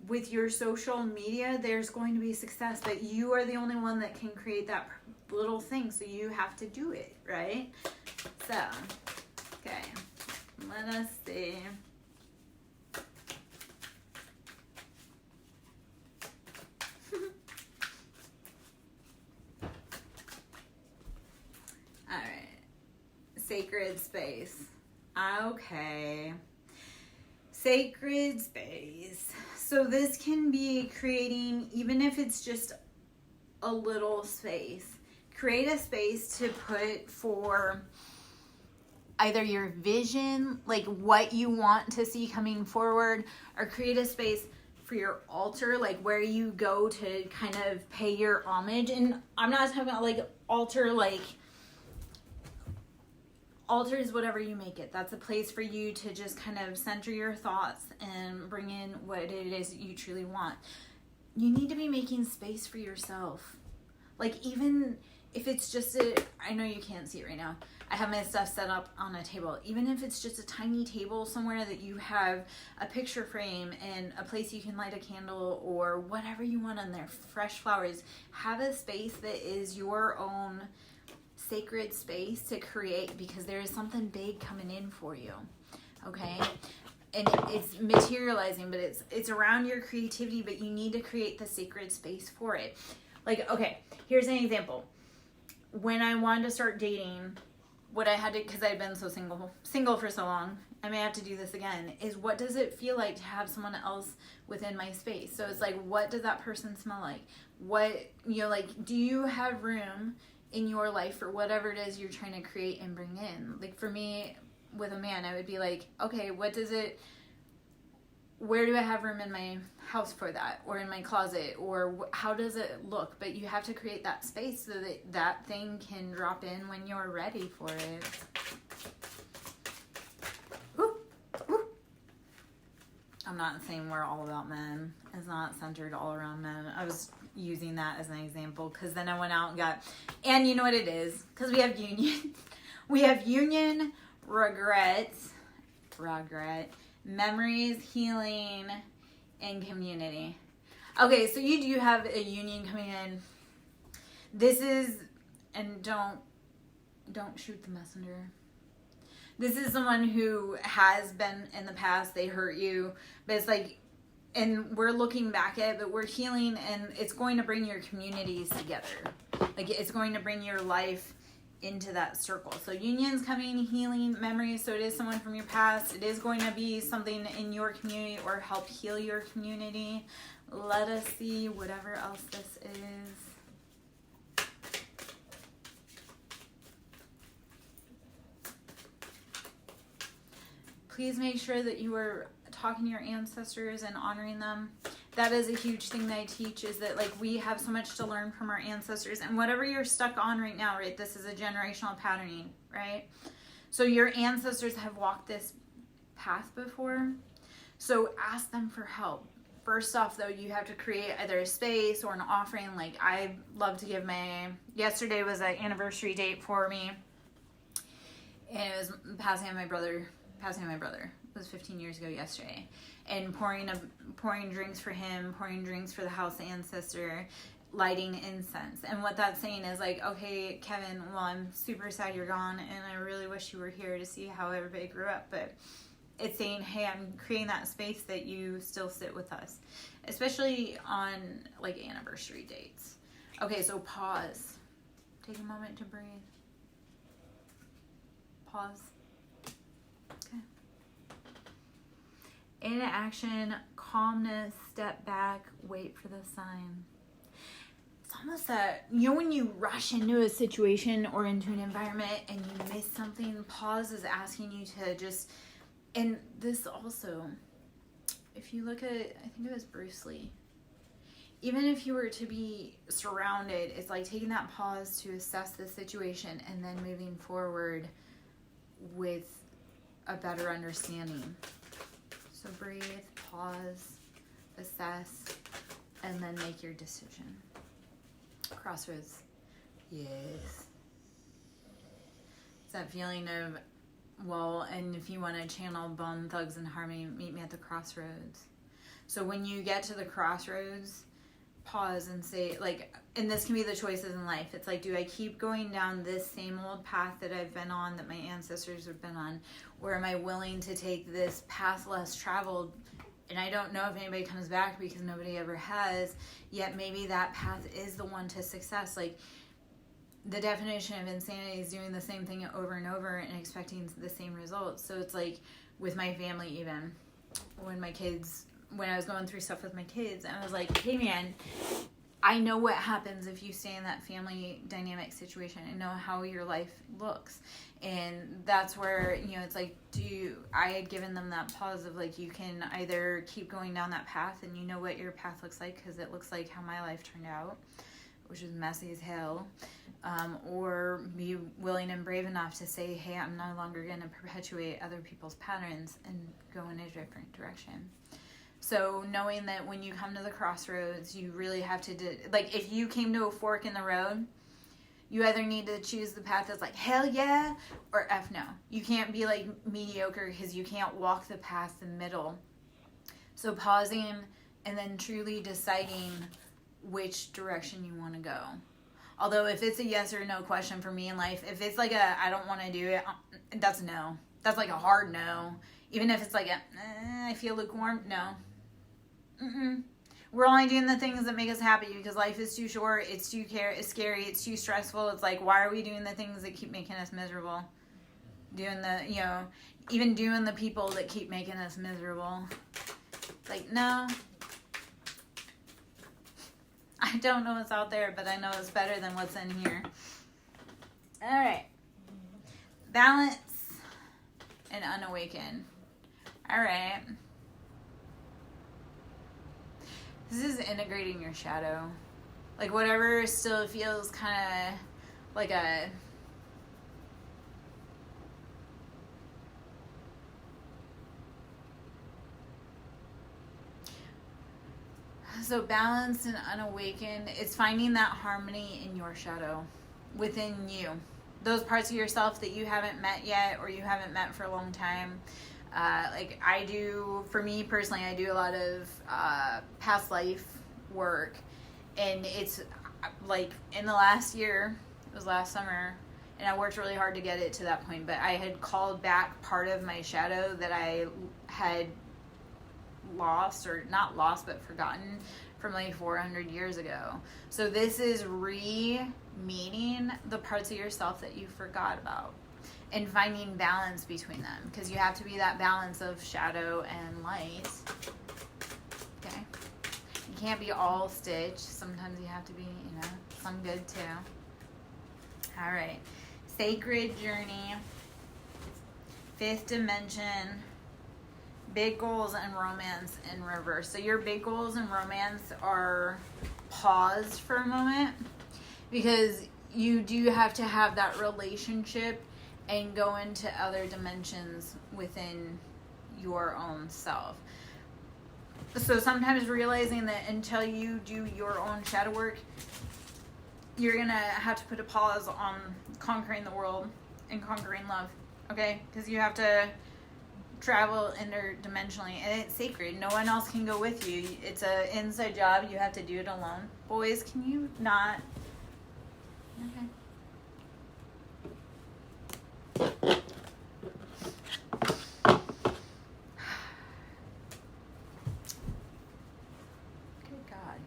with your social media, there's going to be success, but you are the only one that can create that little thing. So you have to do it, right? So, okay, let us see. All right, sacred space. Okay. Sacred space. So this can be creating, even if it's just a little space, create a space to put for either your vision, like what you want to see coming forward, or create a space for your altar, like where you go to kind of pay your homage. And I'm not talking about like altar, like altar is whatever you make it. That's a place for you to just kind of center your thoughts and bring in what it is that you truly want. You need to be making space for yourself. Like, even if it's just I know you can't see it right now. I have my stuff set up on a table. Even if it's just a tiny table somewhere that you have a picture frame and a place you can light a candle or whatever you want on there, fresh flowers. Have a space that is your own sacred space to create, because there is something big coming in for you, okay? And it's materializing, but it's around your creativity, but you need to create the sacred space for it. Like, okay, here's an example. When I wanted to start dating, what I had to, because I'd been so single for so long, I may have to do this again, is what does it feel like to have someone else within my space? So it's like, what does that person smell like? What, you know, like, do you have room in your life for whatever it is you're trying to create and bring in? Like, for me, with a man, I would be like, okay, where do I have room in my house for that, or in my closet, or how does it look? But you have to create that space so that that thing can drop in when you're ready for it. I'm not saying we're all about men. It's not centered all around men. I was using that as an example because then I went out and and you know what it is? Because we have union. We have union, regret, memories, healing, and community. Okay, so you do have a union coming in. This is, and don't shoot the messenger. This is someone who has been in the past, they hurt you, but it's like, and we're looking back at it, but we're healing, and it's going to bring your communities together. Like, it's going to bring your life into that circle. So union's coming, healing, memories, so it is someone from your past. It is going to be something in your community or help heal your community. Let us see whatever else this is. Please make sure that you are talking to your ancestors and honoring them. That is a huge thing that I teach, is that like we have so much to learn from our ancestors, and whatever you're stuck on right now, right? This is a generational patterning, right? So your ancestors have walked this path before. So ask them for help. First off, though, you have to create either a space or an offering. Like I love to give yesterday was an anniversary date for me. And it was passing on my brother. It was 15 years ago yesterday. And pouring drinks for him, pouring drinks for the house ancestor, lighting incense. And what that's saying is like, okay, Kevin, well, I'm super sad you're gone, and I really wish you were here to see how everybody grew up. But it's saying, hey, I'm creating that space that you still sit with us, especially on like anniversary dates. Okay, so pause. Take a moment to breathe. Pause. Okay. In action, calmness, step back, wait for the sign. It's almost that, you know, when you rush into a situation or into an environment and you miss something, pause is asking you to just, and this also, if you look at, I think it was Bruce Lee, even if you were to be surrounded, it's like taking that pause to assess the situation and then moving forward with a better understanding. So breathe, pause, assess, and then make your decision. Crossroads. Yes. It's that feeling of, well, and if you want to channel Bone Thugs and Harmony, meet me at the crossroads. So when you get to the crossroads, pause and say, like, and this can be the choices in life. It's like, do I keep going down this same old path that I've been on, that my ancestors have been on? Or am I willing to take this path less traveled? And I don't know if anybody comes back because nobody ever has, yet maybe that path is the one to success. Like, the definition of insanity is doing the same thing over and over and expecting the same results. So it's like with my family, even when I was going through stuff with my kids, I was like, hey man, I know what happens if you stay in that family dynamic situation. I know how your life looks. And that's where, you know, it's like, I had given them that pause of like, you can either keep going down that path and you know what your path looks like because it looks like how my life turned out, which is messy as hell, or be willing and brave enough to say, hey, I'm no longer going to perpetuate other people's patterns and go in a different direction. So knowing that when you come to the crossroads, you really have to, like, if you came to a fork in the road, you either need to choose the path that's like, hell yeah, or F no. You can't be like mediocre because you can't walk the path in the middle. So pausing and then truly deciding which direction you want to go. Although if it's a yes or no question for me in life, if it's like a, I don't want to do it, that's no. That's like a hard no. Even if it's like I feel lukewarm, no. We're only doing the things that make us happy because life is too short, it's it's scary, it's too stressful. It's like, why are we doing the things that keep making us miserable? Doing the, you know, even doing the people that keep making us miserable. Like, no. I don't know what's out there, but I know it's better than what's in here. All right. Balance and unawaken. All right. This is integrating your shadow. Like whatever still feels kind of like a... So balanced and unawakened, it's finding that harmony in your shadow, within you. Those parts of yourself that you haven't met yet, or you haven't met for a long time. Like I do, for me personally, I do a lot of past life work. And it's like in the last year, it was last summer, and I worked really hard to get it to that point. But I had called back part of my shadow that I had lost, or not lost but forgotten, from like 400 years ago. So this is re-meeting the parts of yourself that you forgot about and finding balance between them, because you have to be that balance of shadow and light. Okay, you can't be all stitched. Sometimes you have to be, you know, some good too. All right, sacred journey, 5th dimension. Big goals and romance in reverse. So your big goals and romance are paused for a moment, because you do have to have that relationship and go into other dimensions within your own self. So sometimes realizing that until you do your own shadow work, you're gonna have to put a pause on conquering the world and conquering love, okay? Because you have to travel interdimensionally, and it's sacred. No one else can go with you. It's an inside job. You have to do it alone. Boys, can you not? Okay. Good God.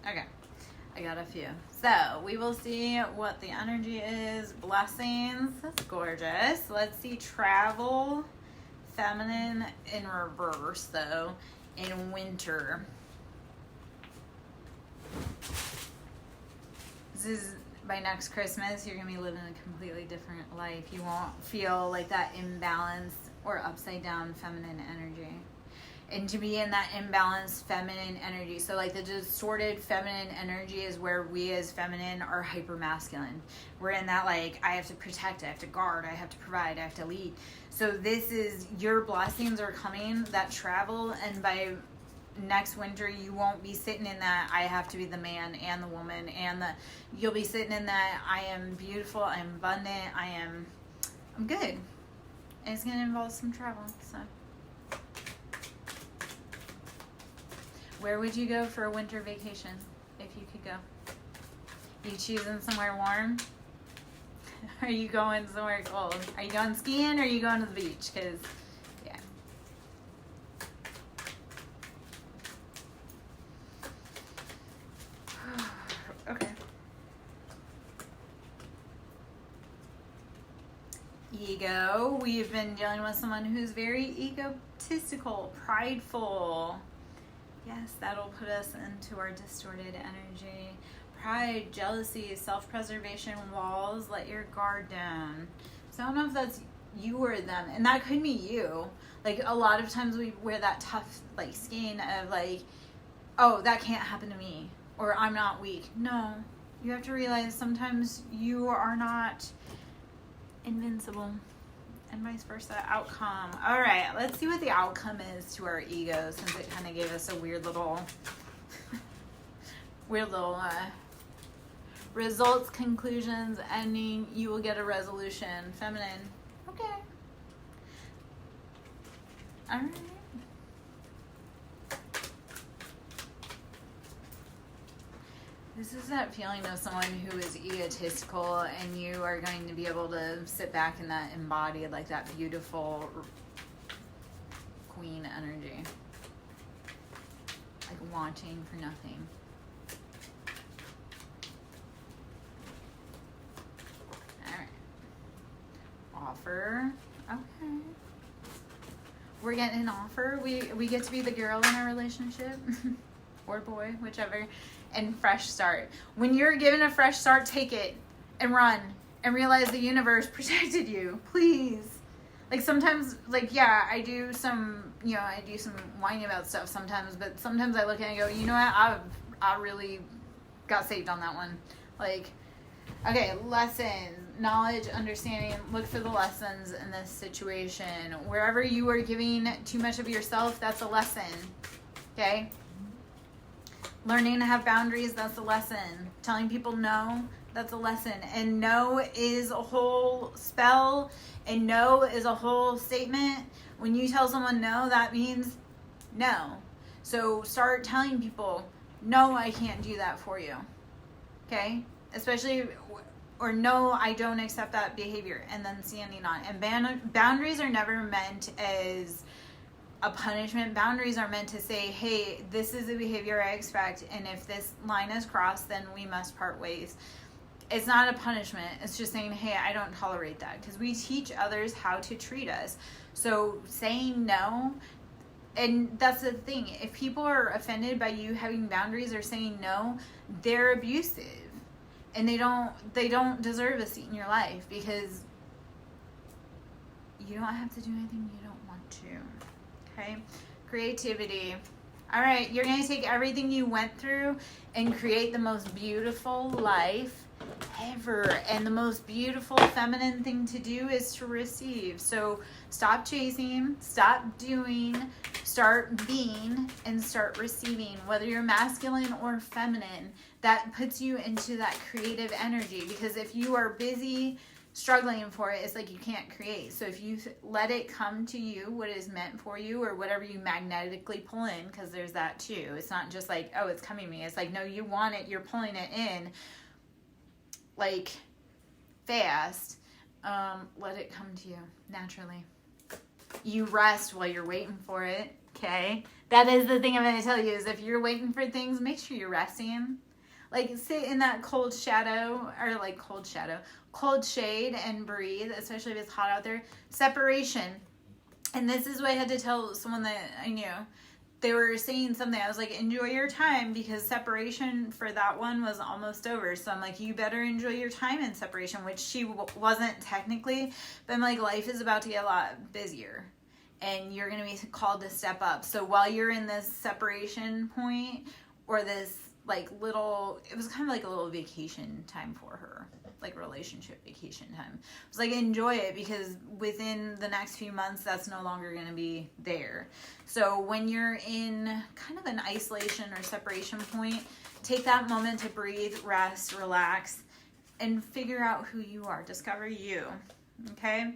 All right. Okay, I got a few. So we will see what the energy is. Blessings. That's gorgeous. Let's see travel. Feminine in reverse, though, in winter. This is by next Christmas, you're going to be living a completely different life. You won't feel like that imbalance or upside down feminine energy. And to be in that imbalanced feminine energy. So like the distorted feminine energy is where we as feminine are hyper masculine. We're in that like, I have to protect, I have to guard, I have to provide, I have to lead. So this is, your blessings are coming, that travel, and by next winter you won't be sitting in that I have to be the man and the woman, and the, you'll be sitting in that I am beautiful, I'm abundant, I'm good. And it's going to involve some travel, so. Where would you go for a winter vacation if you could go? You choosing somewhere warm? Are you going somewhere cold? Are you going skiing, or are you going to the beach? Because, yeah. Okay. Ego. We've been dealing with someone who's very egotistical, prideful. Yes, that'll put us into our distorted energy. Pride, jealousy, self-preservation, walls, let your guard down. So I don't know if that's you or them. And that could be you. Like, a lot of times we wear that tough, like, skin of, like, oh, that can't happen to me. Or I'm not weak. No. You have to realize sometimes you are not invincible. And vice versa. Outcome. All right, let's see what the outcome is to our ego, since it kind of gave us a weird little results, conclusions, ending. You will get a resolution. Feminine. Okay. All right. This is that feeling of someone who is egotistical, and you are going to be able to sit back in that embodied, like that beautiful queen energy. Like wanting for nothing. Alright. offer. Okay. We're getting an offer. We get to be the girl in our relationship. Or boy, whichever. And fresh start. When you're given a fresh start, take it and run and realize the universe protected you. Please. Like sometimes, like, yeah, I do some whining about stuff sometimes, but sometimes I look at it and go, you know what? I really got saved on that one. Like, okay, lessons, knowledge, understanding. Look for the lessons in this situation. Wherever you are giving too much of yourself, that's a lesson. Okay? Learning to have boundaries, that's a lesson. Telling people no, that's a lesson. And no is a whole spell, and no is a whole statement. When you tell someone no, that means no. So start telling people, no, I can't do that for you. Okay? Especially, or no, I don't accept that behavior, and then standing on. And boundaries are never meant as a punishment. Boundaries are meant to say, hey, this is the behavior I expect, and if this line is crossed, then we must part ways. It's not a punishment. It's just saying, hey, I don't tolerate that, because we teach others how to treat us. So saying no, and that's the thing, if people are offended by you having boundaries or saying no, they're abusive, and they don't deserve a seat in your life, because you don't have to do anything you don't want to. Okay, creativity. All right, you're going to take everything you went through and create the most beautiful life ever. And the most beautiful feminine thing to do is to receive. So stop chasing, stop doing, start being, and start receiving. Whether you're masculine or feminine, that puts you into that creative energy. Because if you are busy struggling for it, it's like you can't create. So if you let it come to you, what is meant for you, or whatever you magnetically pull in, because there's that too. It's not just like, oh, it's coming to me. It's like, no, you want it, you're pulling it in like fast. Let it come to you naturally. You rest while you're waiting for it. Okay, that is the thing I'm going to tell you, is if you're waiting for things, make sure you're resting. Like, sit in that cold shadow, or like cold shade, and breathe, especially if it's hot out there. Separation. And this is what I had to tell someone that I knew. They were saying something. I was like, enjoy your time, because separation for that one was almost over. So I'm like, you better enjoy your time in separation, which she wasn't technically. But I'm like, life is about to get a lot busier, and you're going to be called to step up. So while you're in this separation point, or this like little, it was kind of like a little vacation time for her, like relationship vacation time. I was like, enjoy it, because within the next few months, that's no longer going to be there. So when you're in kind of an isolation or separation point, take that moment to breathe, rest, relax, and figure out who you are. Discover you. Okay?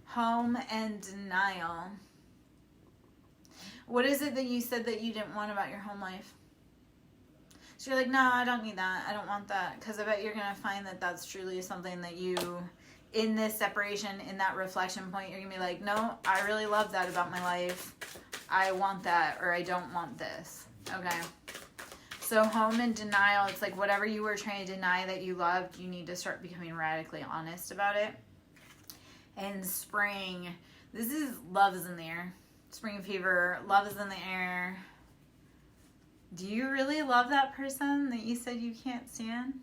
Home and denial. What is it that you said that you didn't want about your home life? So you're like, no, I don't need that. I don't want that. Because I bet you're going to find that that's truly something that you, in this separation, in that reflection point, you're going to be like, no, I really love that about my life. I want that, or I don't want this. Okay. So home and denial, it's like whatever you were trying to deny that you loved, you need to start becoming radically honest about it. And spring, this is love is in the air. Spring fever, love is in the air. Do you really love that person that you said you can't stand?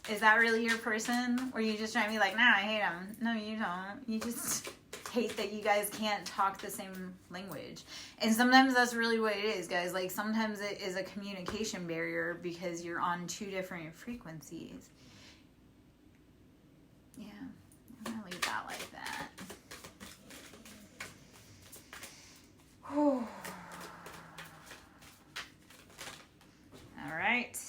Is that really your person? Or you just trying to be like, nah, I hate him? No, you don't. You just hate that you guys can't talk the same language. And sometimes that's really what it is, guys. Like, sometimes it is a communication barrier because you're on two different frequencies. Yeah. I'm going to leave that like that. Whew. All right.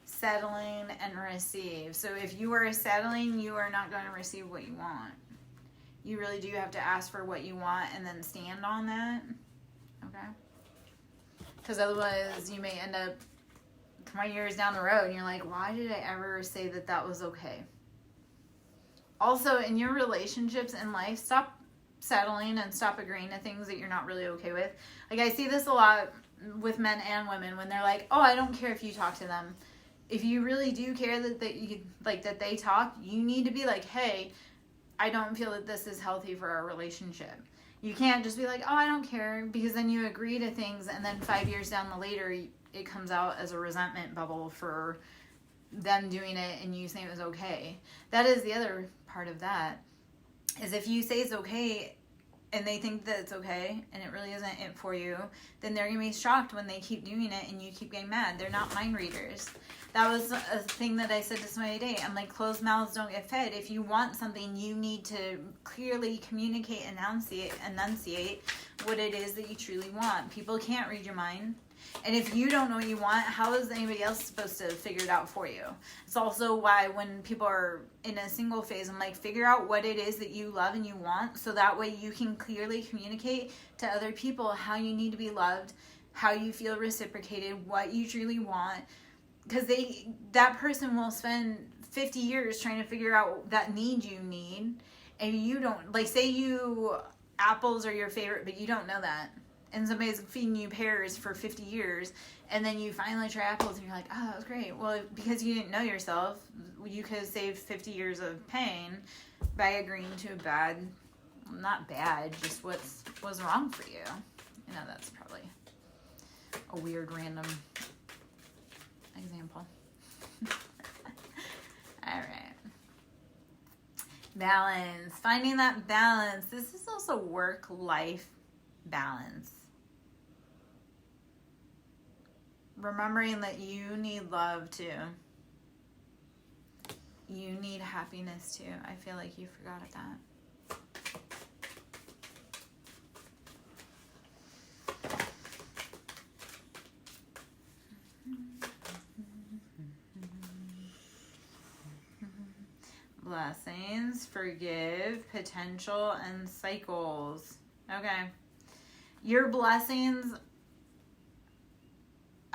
Settling and receive. So if you are settling, you are not going to receive what you want. You really do have to ask for what you want and then stand on that. Okay? Because otherwise you may end up 20 years down the road and you're like, why did I ever say that that was okay? Also, in your relationships in life, stop settling and stop agreeing to things that you're not really okay with. Like, I see this a lot with men and women, when they're like, oh, I don't care if you talk to them. If you really do care that you like that they talk, you need to be like, hey, I don't feel that this is healthy for our relationship. You can't just be like, oh, I don't care, because then you agree to things, and then 5 years down the later, it comes out as a resentment bubble for them doing it, and you say it was okay. That is the other part of that, is if you say it's okay, and they think that it's okay, and it really isn't it for you, then they're going to be shocked when they keep doing it, and you keep getting mad. They're not mind readers. That was a thing that I said to somebody today. I'm like, closed mouths don't get fed. If you want something, you need to clearly communicate, enunciate what it is that you truly want. People can't read your mind. And if you don't know what you want, how is anybody else supposed to figure it out for you? It's also why when people are in a single phase, I'm like, figure out what it is that you love and you want, so that way you can clearly communicate to other people how you need to be loved, how you feel reciprocated, what you truly want. Because that person will spend 50 years trying to figure out that need you need, and you don't, like, say apples are your favorite, but you don't know that. And somebody's feeding you pears for 50 years, and then you finally try apples, and you're like, oh, that was great. Well, because you didn't know yourself, you could have saved 50 years of pain by agreeing to not bad, just what was wrong for you. You know, that's probably a weird random example. All right. Balance. Finding that balance. This is also work-life balance. Remembering that you need love too. You need happiness too. I feel like you forgot that. Blessings, forgive, potential, and cycles. Okay. Your blessings.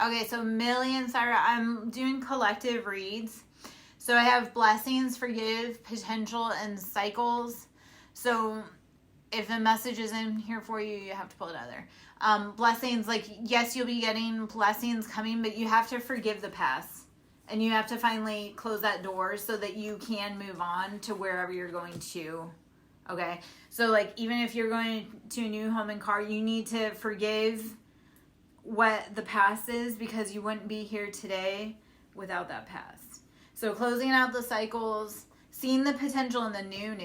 Okay, so Sarah, I'm doing collective reads. So I have blessings, forgive, potential, and cycles. So if a message is in here for you, you have to pull it out of there. Blessings, like, yes, you'll be getting blessings coming, but you have to forgive the past. And you have to finally close that door so that you can move on to wherever you're going to. Okay? So, like, even if you're going to a new home and car, you need to forgive what the past is, because you wouldn't be here today without that past. So, closing out the cycles, seeing the potential in the new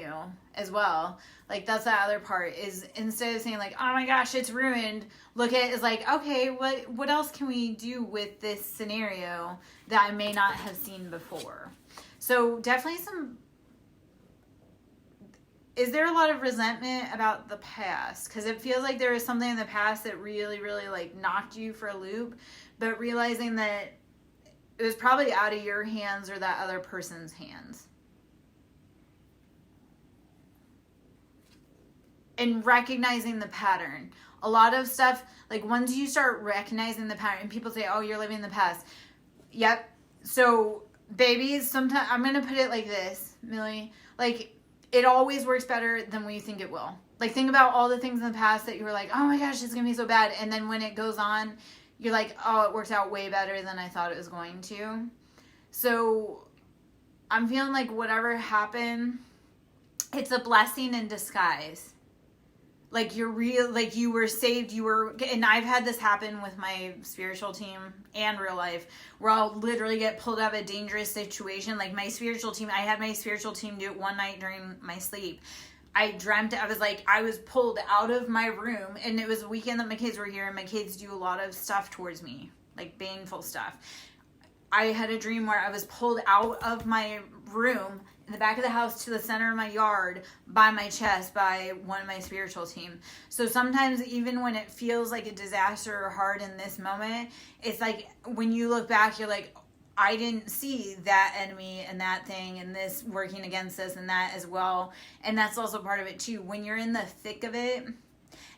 as well. Like, that's the other part, is instead of saying, like, oh my gosh, it's ruined, look at it as like, okay, what else can we do with this scenario that I may not have seen before? So definitely is there a lot of resentment about the past? Because it feels like there was something in the past that really, really, like, knocked you for a loop, but realizing that it was probably out of your hands or that other person's hands. And recognizing the pattern. A lot of stuff, like, once you start recognizing the pattern, and people say, oh, you're living in the past. Yep. So, babies, sometimes, I'm going to put it like this, Millie. Like, it always works better than we think it will. Like, think about all the things in the past that you were like, oh my gosh, it's going to be so bad. And then when it goes on, you're like, oh, it worked out way better than I thought it was going to. So, I'm feeling like whatever happened, it's a blessing in disguise. Like, you're real, like, you were saved, and I've had this happen with my spiritual team and real life, where I'll literally get pulled out of a dangerous situation. Like, I had my spiritual team do it one night during my sleep. I dreamt, I was pulled out of my room, and it was a weekend that my kids were here, and my kids do a lot of stuff towards me, like, baneful stuff. I had a dream where I was pulled out of my room in the back of the house to the center of my yard by my chest by one of my spiritual team. So sometimes, even when it feels like a disaster or hard in this moment, it's like when you look back, you're like, I didn't see that enemy and that thing and this working against us and that as well. And that's also part of it too. When you're in the thick of it,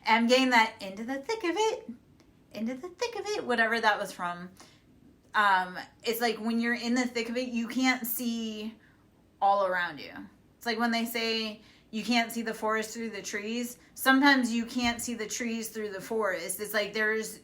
I'm getting that into the thick of it, whatever that was from. It's like when you're in the thick of it, you can't see all around you. It's like when they say you can't see the forest through the trees. Sometimes you can't see the trees through the forest. It's like there's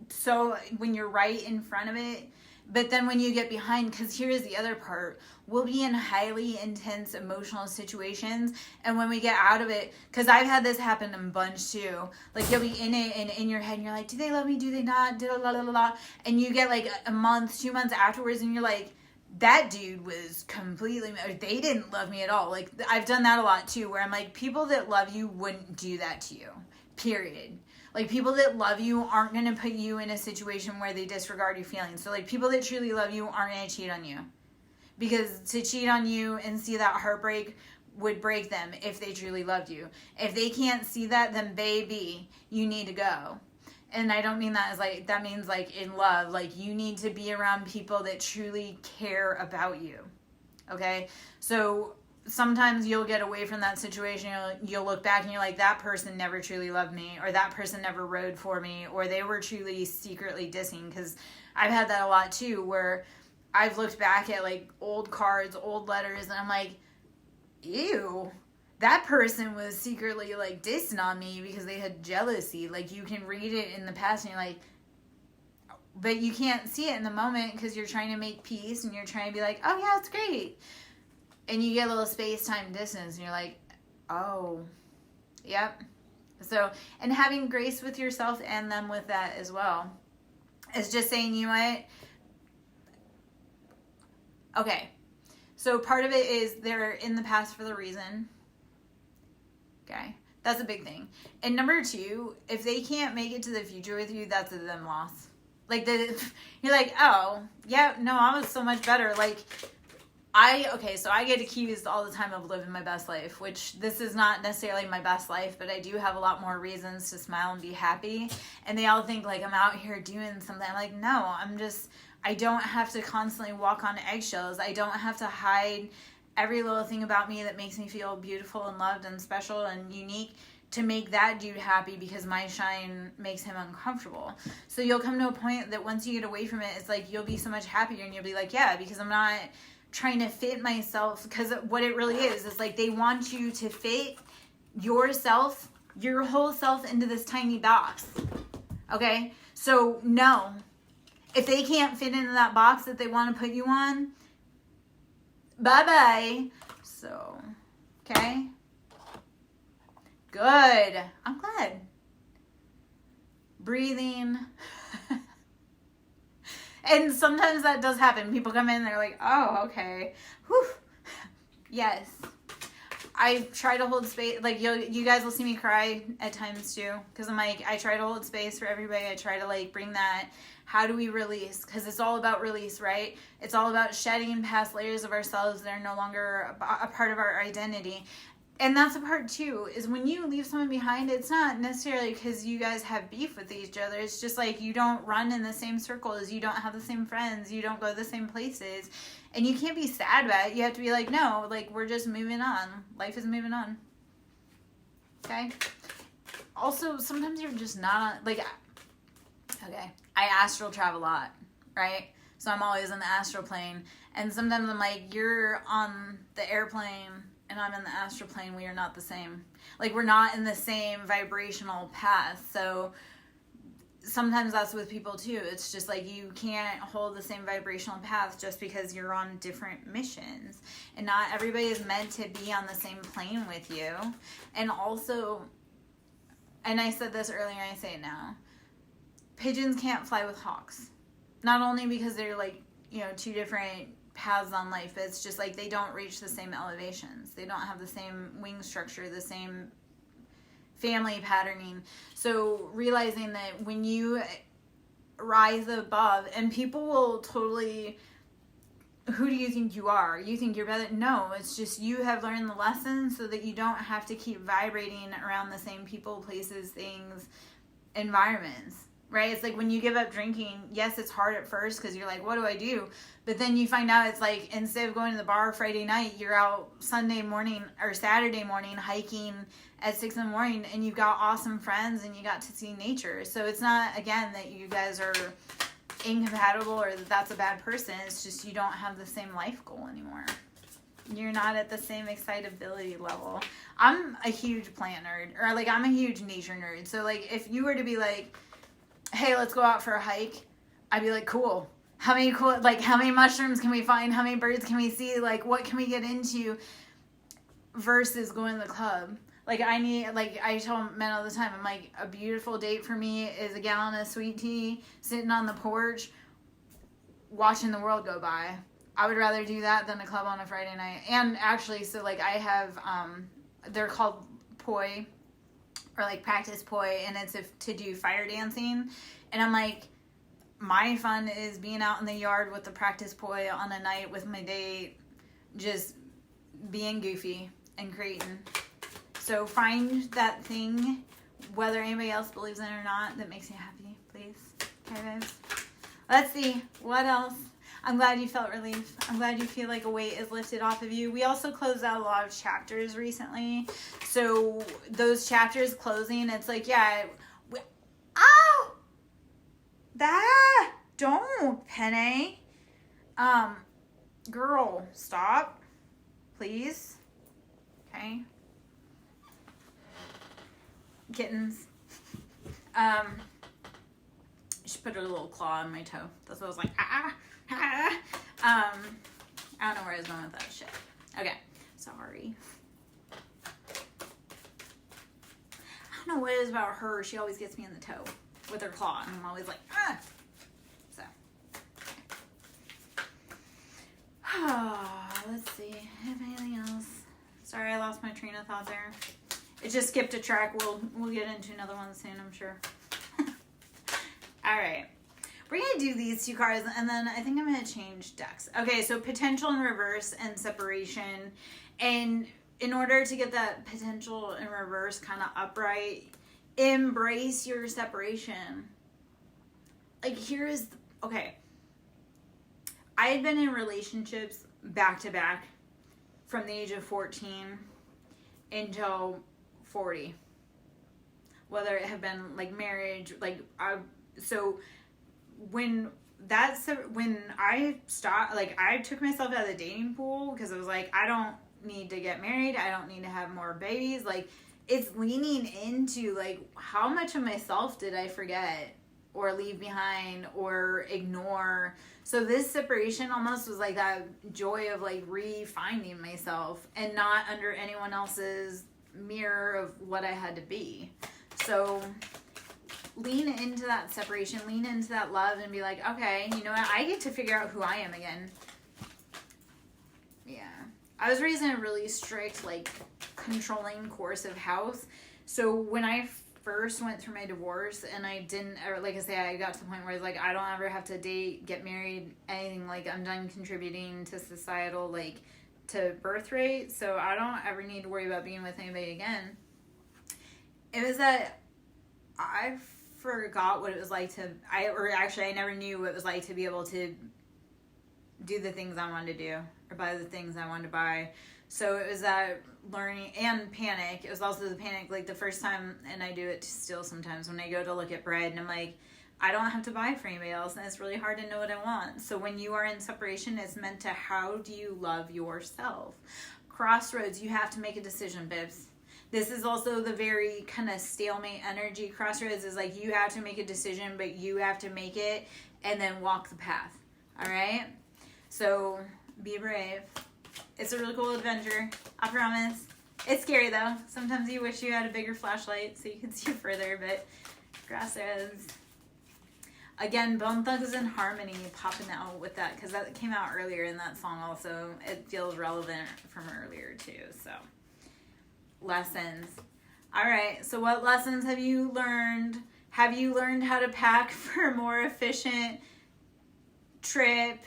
so when you're right in front of it, but then when you get behind, because here's the other part, we'll be in highly intense emotional situations, and when we get out of it, because I've had this happen a bunch too, like you'll be in it and in your head and you're like, do they love me, do they not, and you get like a month, 2 months afterwards and you're like, that dude was completely, or they didn't love me at all. Like I've done that a lot too, where I'm like, people that love you wouldn't do that to you, period. Like, people that love you aren't going to put you in a situation where they disregard your feelings. So, like, people that truly love you aren't going to cheat on you. Because to cheat on you and see that heartbreak would break them if they truly loved you. If they can't see that, then baby, you need to go. And I don't mean that as, like, that means, like, in love. Like, you need to be around people that truly care about you. Okay? So sometimes you'll get away from that situation. You'll look back and you're like, that person never truly loved me, or that person never rode for me, or they were truly secretly dissing. Because I've had that a lot too, where I've looked back at like old cards, old letters, and I'm like, ew, that person was secretly like dissing on me because they had jealousy. Like, you can read it in the past and you're like, but you can't see it in the moment because you're trying to make peace and you're trying to be like, oh yeah, it's great. And you get a little space-time distance, and you're like, oh, yep. So, and having grace with yourself and them with that as well. It's just saying, you know what? Okay. So part of it is they're in the past for the reason. Okay. That's a big thing. And number two, if they can't make it to the future with you, that's a them loss. Like, you're like, oh, yeah, no, I was so much better. Like, so I get accused all the time of living my best life, which this is not necessarily my best life, but I do have a lot more reasons to smile and be happy. And they all think like I'm out here doing something. I'm like, no, I don't have to constantly walk on eggshells. I don't have to hide every little thing about me that makes me feel beautiful and loved and special and unique to make that dude happy because my shine makes him uncomfortable. So you'll come to a point that once you get away from it, it's like you'll be so much happier and you'll be like, yeah, because I'm not trying to fit myself, because what it really is like they want you to fit yourself, your whole self, into this tiny box. Okay? So no, if they can't fit into that box that they want to put you on, bye-bye. So, okay? Good. I'm glad. Breathing. And sometimes that does happen. People come in and they're like, oh, okay. Whew. Yes. I try to hold space. Like, you guys will see me cry at times too. Because I'm like, I try to hold space for everybody. I try to like bring that, how do we release? Because it's all about release, right? It's all about shedding past layers of ourselves that are no longer a part of our identity. And that's a part too, is when you leave someone behind, it's not necessarily because you guys have beef with each other. It's just like you don't run in the same circles. You don't have the same friends. You don't go to the same places. And you can't be sad about it. You have to be like, no, like, we're just moving on. Life is moving on. Okay? Also, sometimes you're just not on, like, okay, I astral travel a lot, right? So I'm always in the astral plane. And sometimes I'm like, you're on the airplane and I'm in the astral plane. We are not the same. Like, we're not in the same vibrational path. So sometimes that's with people too. It's just like you can't hold the same vibrational path just because you're on different missions. And not everybody is meant to be on the same plane with you. And also, and I said this earlier, I say it now, pigeons can't fly with hawks. Not only because they're like, you know, two different paths on life, but it's just like they don't reach the same elevations. They don't have the same wing structure, the same family patterning. So realizing that when you rise above, and people will totally, who do you think you are? You think you're better? No, it's just you have learned the lesson so that you don't have to keep vibrating around the same people, places, things, environments. Right? It's like when you give up drinking, yes, it's hard at first because you're like, what do I do? But then you find out it's like, instead of going to the bar Friday night, you're out Sunday morning or Saturday morning hiking at 6 a.m. and you've got awesome friends and you got to see nature. So it's not, again, that you guys are incompatible or that that's a bad person. It's just you don't have the same life goal anymore. You're not at the same excitability level. I'm a huge plant nerd, or like I'm a huge nature nerd. So like if you were to be like, hey, let's go out for a hike, I'd be like, cool. How many mushrooms can we find? How many birds can we see? Like, what can we get into? Versus going to the club. Like, I tell men all the time, I'm like, a beautiful date for me is a gallon of sweet tea, sitting on the porch, watching the world go by. I would rather do that than a club on a Friday night. And actually, so, like, I have, they're called poi, or, like, practice poi, and it's to do fire dancing. And I'm like, my fun is being out in the yard with the practice poi on a night with my date, just being goofy and creating. So find that thing, whether anybody else believes in it or not, that makes you happy, please. Okay, guys? Let's see. What else? I'm glad you felt relief. I'm glad you feel like a weight is lifted off of you. We also closed out a lot of chapters recently. So those chapters closing, it's like, yeah. Ow! That! Don't, Penny. Girl, stop. Please. Okay. Kittens. She put her little claw on my toe. That's what I was like, I don't know where I was going with that shit. Okay. Sorry. I don't know what it is about her. She always gets me in the toe with her claw. And I'm always like, ah. So. Let's see. If anything else. Sorry, I lost my train of thought there. It just skipped a track. We'll get into another one soon, I'm sure. All right. We're going to do these two cards, and then I think I'm going to change decks. Okay, so potential in reverse and separation. And in order to get that potential in reverse kind of upright, embrace your separation. Like, okay. I had been in relationships back to back from the age of 14 until 40. Whether it have been like marriage, like so when I stopped, like I took myself out of the dating pool because I was like, I don't need to get married, I don't need to have more babies. Like, it's leaning into like, how much of myself did I forget or leave behind or ignore? So this separation almost was like that joy of like re-finding myself and not under anyone else's mirror of what I had to be. So lean into that separation, lean into that love, and be like, okay, you know what? I get to figure out who I am again. Yeah. I was raised in a really strict, like, controlling coercive house. So when I first went through my divorce and I didn't ever, like I say, I got to the point where I was like, I don't ever have to date, get married, anything. Like, I'm done contributing to societal, like, to birth rate. So I don't ever need to worry about being with anybody again. It was that I forgot what it was like I never knew what it was like to be able to do the things I wanted to do or buy the things I wanted to buy. So it was that learning and panic. It was also the panic, like the first time, and I do it still sometimes when I go to look at bread and I'm like, I don't have to buy for anybody else, and it's really hard to know what I want. So when you are in separation, it's meant to, how do you love yourself? Crossroads, you have to make a decision, babes. This is also the very kind of stalemate energy. Crossroads is like, you have to make a decision, but you have to make it and then walk the path. All right? So be brave. It's a really cool adventure. I promise. It's scary, though. Sometimes you wish you had a bigger flashlight so you could see further, but Crossroads. Again, Bone Thugs and Harmony popping out with that because that came out earlier in that song also. It feels relevant from earlier, too, so. Lessons. All right, so what lessons have you learned? Have you learned how to pack for a more efficient trip?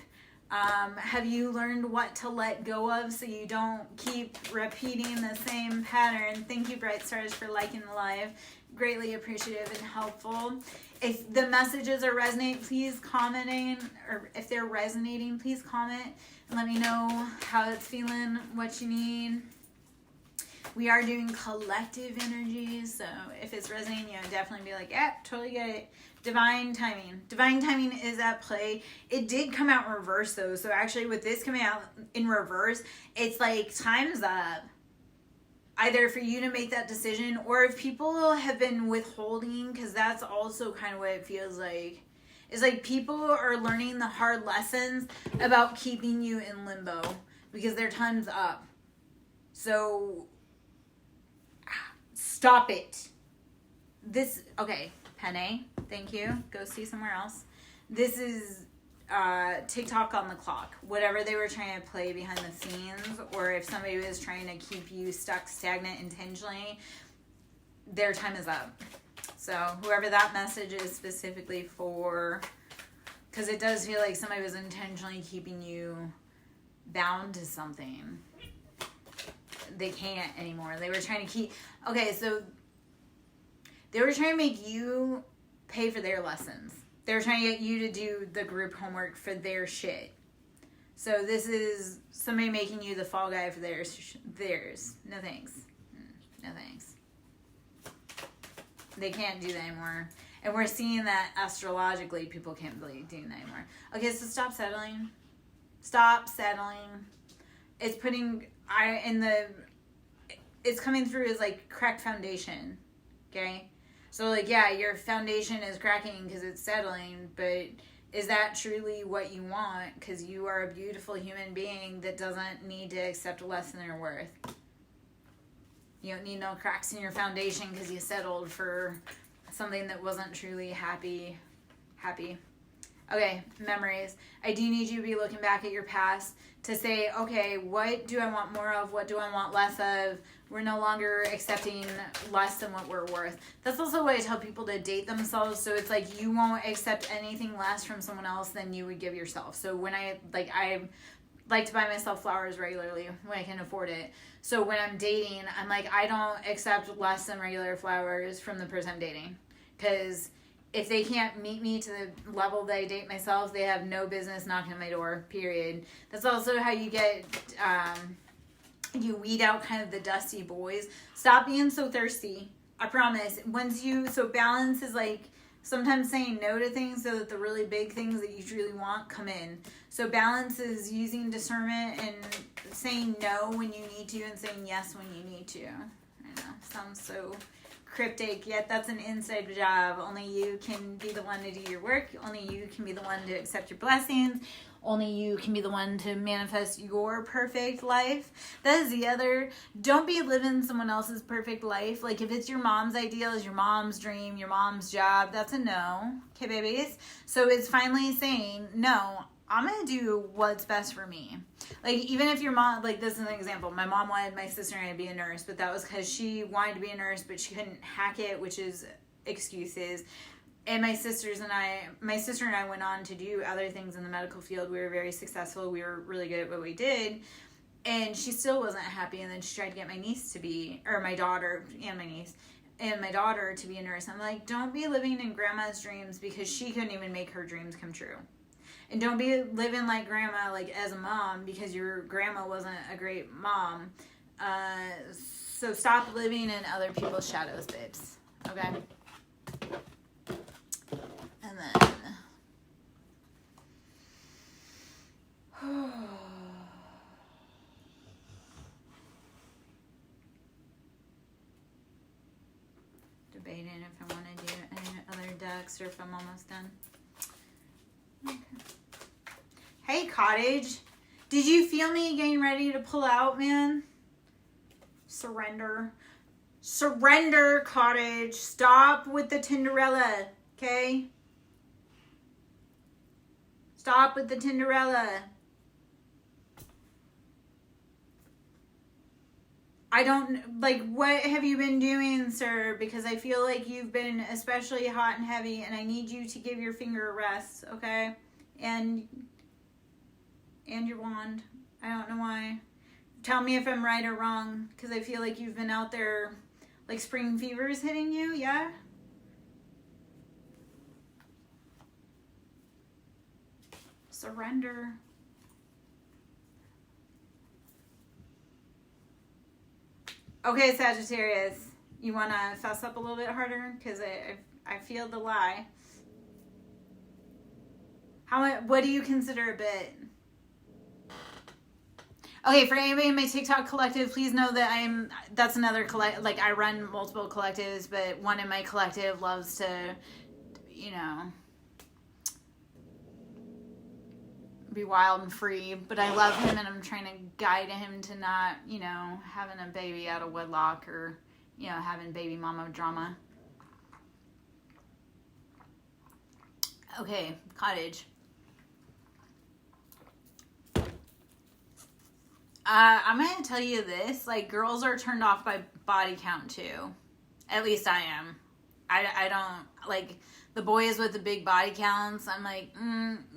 Have you learned what to let go of so you don't keep repeating the same pattern? Thank you, Bright Stars, for liking the live. Greatly appreciative and helpful. If the messages are resonating, please commenting, or if they're resonating, please comment and let me know how it's feeling, what you need. We are doing collective energies, so if it's resonating, you know, definitely be like, yeah, totally get it. Divine timing. Divine timing is at play. It did come out in reverse, though, so actually with this coming out in reverse, it's like, time's up. either for you to make that decision, or if people have been withholding, because that's also kind of what it feels like. It's like people are learning the hard lessons about keeping you in limbo because their time's up. So stop it. Okay, Penne, thank you. Go see somewhere else. This is TikTok on the clock. Whatever they were trying to play behind the scenes, or if somebody was trying to keep you stuck stagnant intentionally, their time is up. So whoever that message is specifically for, because it does feel like somebody was intentionally keeping you bound to something. They can't anymore. They were trying to so they were trying to make you pay for their lessons. They were trying to get you to do the group homework for their shit. So this is somebody making you the fall guy for theirs. No thanks. No thanks. They can't do that anymore. And we're seeing that astrologically, people can't really do that anymore. Okay, so stop settling. Stop settling. It's it's coming through as like cracked foundation. Okay? So like, yeah, your foundation is cracking because it's settling, but is that truly what you want? Because you are a beautiful human being that doesn't need to accept less than their worth. You don't need no cracks in your foundation because you settled for something that wasn't truly happy. Okay, memories. I do need you to be looking back at your past to say, okay, what do I want more of? What do I want less of? We're no longer accepting less than what we're worth. That's also what I tell people to date themselves. So it's like you won't accept anything less from someone else than you would give yourself. So when I like to buy myself flowers regularly when I can afford it. So when I'm dating, I'm like, I don't accept less than regular flowers from the person I'm dating. Because if they can't meet me to the level that I date myself, they have no business knocking on my door, period. That's also how you get, you weed out kind of the dusty boys. Stop being so thirsty. I promise. So balance is like sometimes saying no to things so that the really big things that you truly want come in. So balance is using discernment and saying no when you need to and saying yes when you need to. I know, sounds so cryptic, yet that's an inside job. Only you can be the one to do your work. Only you can be the one to accept your blessings. Only you can be the one to manifest your perfect life. That is the other. Don't be living someone else's perfect life. Like if it's your mom's ideal, is your mom's dream, your mom's job, that's a no. Okay, babies? So it's finally saying, no, I'm going to do what's best for me. Like, even if your mom, like, this is an example. My mom wanted my sister and I to be a nurse, but that was because she wanted to be a nurse, but she couldn't hack it, which is excuses. And my sister and I went on to do other things in the medical field. We were very successful. We were really good at what we did. And she still wasn't happy. And then she tried to get my daughter and my daughter to be a nurse. I'm like, don't be living in grandma's dreams because she couldn't even make her dreams come true. And don't be living like grandma, like as a mom, because your grandma wasn't a great mom. So stop living in other people's shadows, babes. Okay? And then... debating if I want to do any other decks or if I'm almost done. Okay. Hey, Cottage. Did you feel me getting ready to pull out, man? Surrender. Surrender, Cottage. Stop with the Tinderella, okay? Stop with the Tinderella. I don't, like, what have you been doing, sir? Because I feel like you've been especially hot and heavy, and I need you to give your finger a rest, okay? And your wand. I don't know why. Tell me if I'm right or wrong, because I feel like you've been out there, like spring fever is hitting you, yeah? Surrender. Okay, Sagittarius, you want to fess up a little bit harder? Because I feel the lie. What do you consider a bit? Okay, for anybody in my TikTok collective, please know that that's another like I run multiple collectives, but one in my collective loves to, be wild and free, but I love him and I'm trying to guide him to not, having a baby out of wedlock or, having baby mama drama. Okay, cottage. I'm going to tell you this, like, girls are turned off by body count too. At least I am. I don't, like, the boys with the big body counts, I'm like,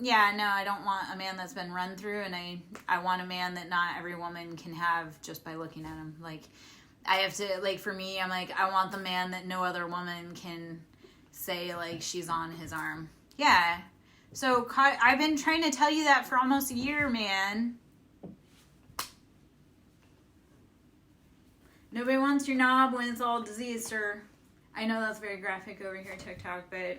yeah, no, I don't want a man that's been run through, and I want a man that not every woman can have just by looking at him. Like, I have to, like, for me, I'm like, I want the man that no other woman can say, like, she's on his arm. Yeah. So, I've been trying to tell you that for almost a year, man. Nobody wants your knob when it's all diseased, or... I know that's very graphic over here, TikTok, but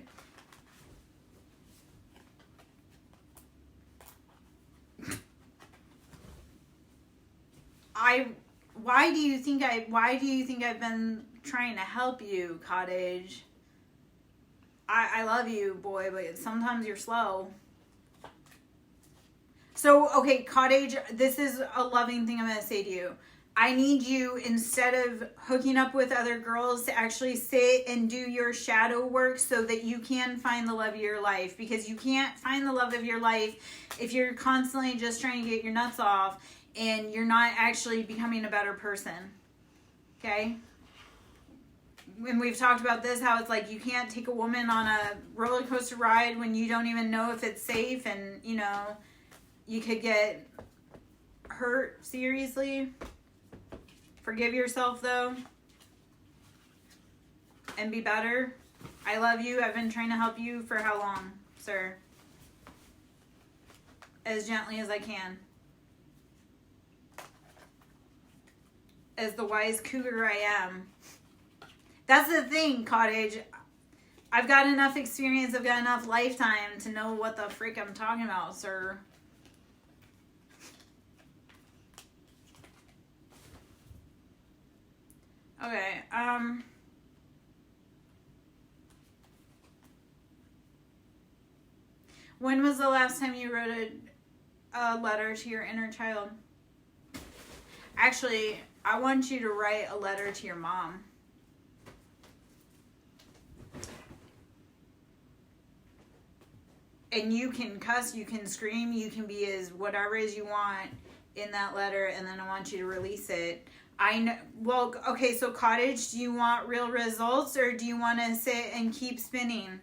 why do you think I've been trying to help you, Cottage? I love you, boy, but sometimes you're slow. So, okay, Cottage, this is a loving thing I'm going to say to you. I need you, instead of hooking up with other girls, to actually sit and do your shadow work so that you can find the love of your life. Because you can't find the love of your life if you're constantly just trying to get your nuts off and you're not actually becoming a better person. Okay? When we've talked about this, how it's like you can't take a woman on a roller coaster ride when you don't even know if it's safe, and, you could get hurt seriously. Forgive yourself, though, and be better. I love you. I've been trying to help you for how long, sir? As gently as I can. As the wise cougar I am. That's the thing, Cottage. I've got enough experience, I've got enough lifetime to know what the frick I'm talking about, sir. Okay, when was the last time you wrote a letter to your inner child? Actually, I want you to write a letter to your mom. And you can cuss, you can scream, you can be as whatever as you want in that letter, and then I want you to release it. I know. Well, okay, so Cottage, do you want real results, or do you want to sit and keep spinning?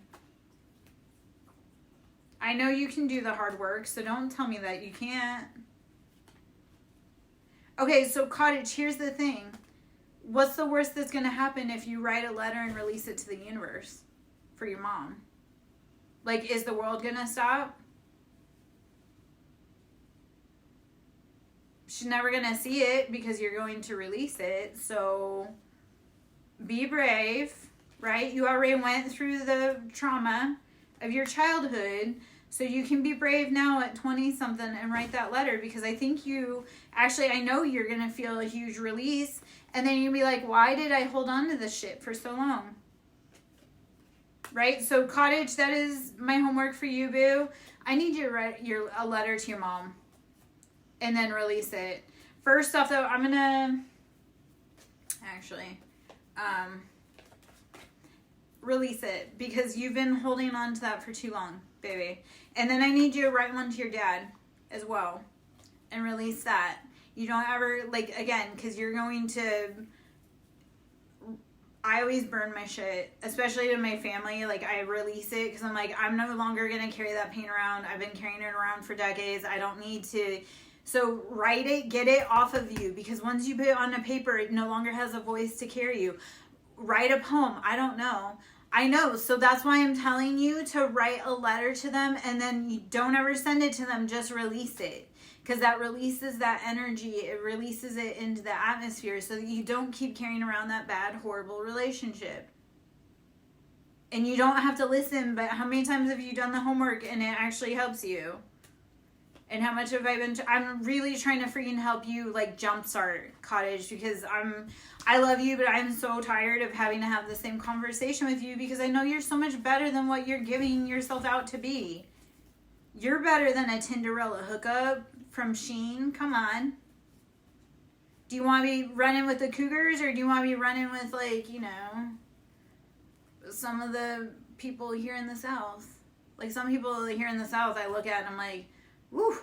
I know you can do the hard work, so don't tell me that you can't. Okay, so Cottage, here's the thing. What's the worst that's going to happen if you write a letter and release it to the universe for your mom? Like, is the world going to stop? She's never going to see it because you're going to release it. So be brave, right? You already went through the trauma of your childhood. So you can be brave now at 20-something and write that letter, because I think I know you're going to feel a huge release. And then you'll be like, why did I hold on to this shit for so long? Right? So Cottage, that is my homework for you, boo. I need you to write a letter to your mom. And then release it. First off, though, I'm going to actually release it, because you've been holding on to that for too long, baby. And then I need you to write one to your dad as well and release that. You don't ever, like, again, because you're going to... I always burn my shit, especially to my family. Like, I release it because I'm like, I'm no longer going to carry that pain around. I've been carrying it around for decades. I don't need to... So write it, get it off of you, because once you put it on a paper, it no longer has a voice to carry you. Write a poem. I don't know. I know. So that's why I'm telling you to write a letter to them, and then you don't ever send it to them. Just release it, because that releases that energy. It releases it into the atmosphere so that you don't keep carrying around that bad, horrible relationship. And you don't have to listen, but how many times have you done the homework and it actually helps you? And how much have I been, I'm really trying to freaking help you, like, jumpstart Cottage, because I love you, but I'm so tired of having to have the same conversation with you, because I know you're so much better than what you're giving yourself out to be. You're better than a Tinderella hookup from Shein. Come on. Do you want to be running with the Cougars, or do you want to be running with, like, you know, some of the people here in the South? Like, some people here in the South I look at and I'm like, woo.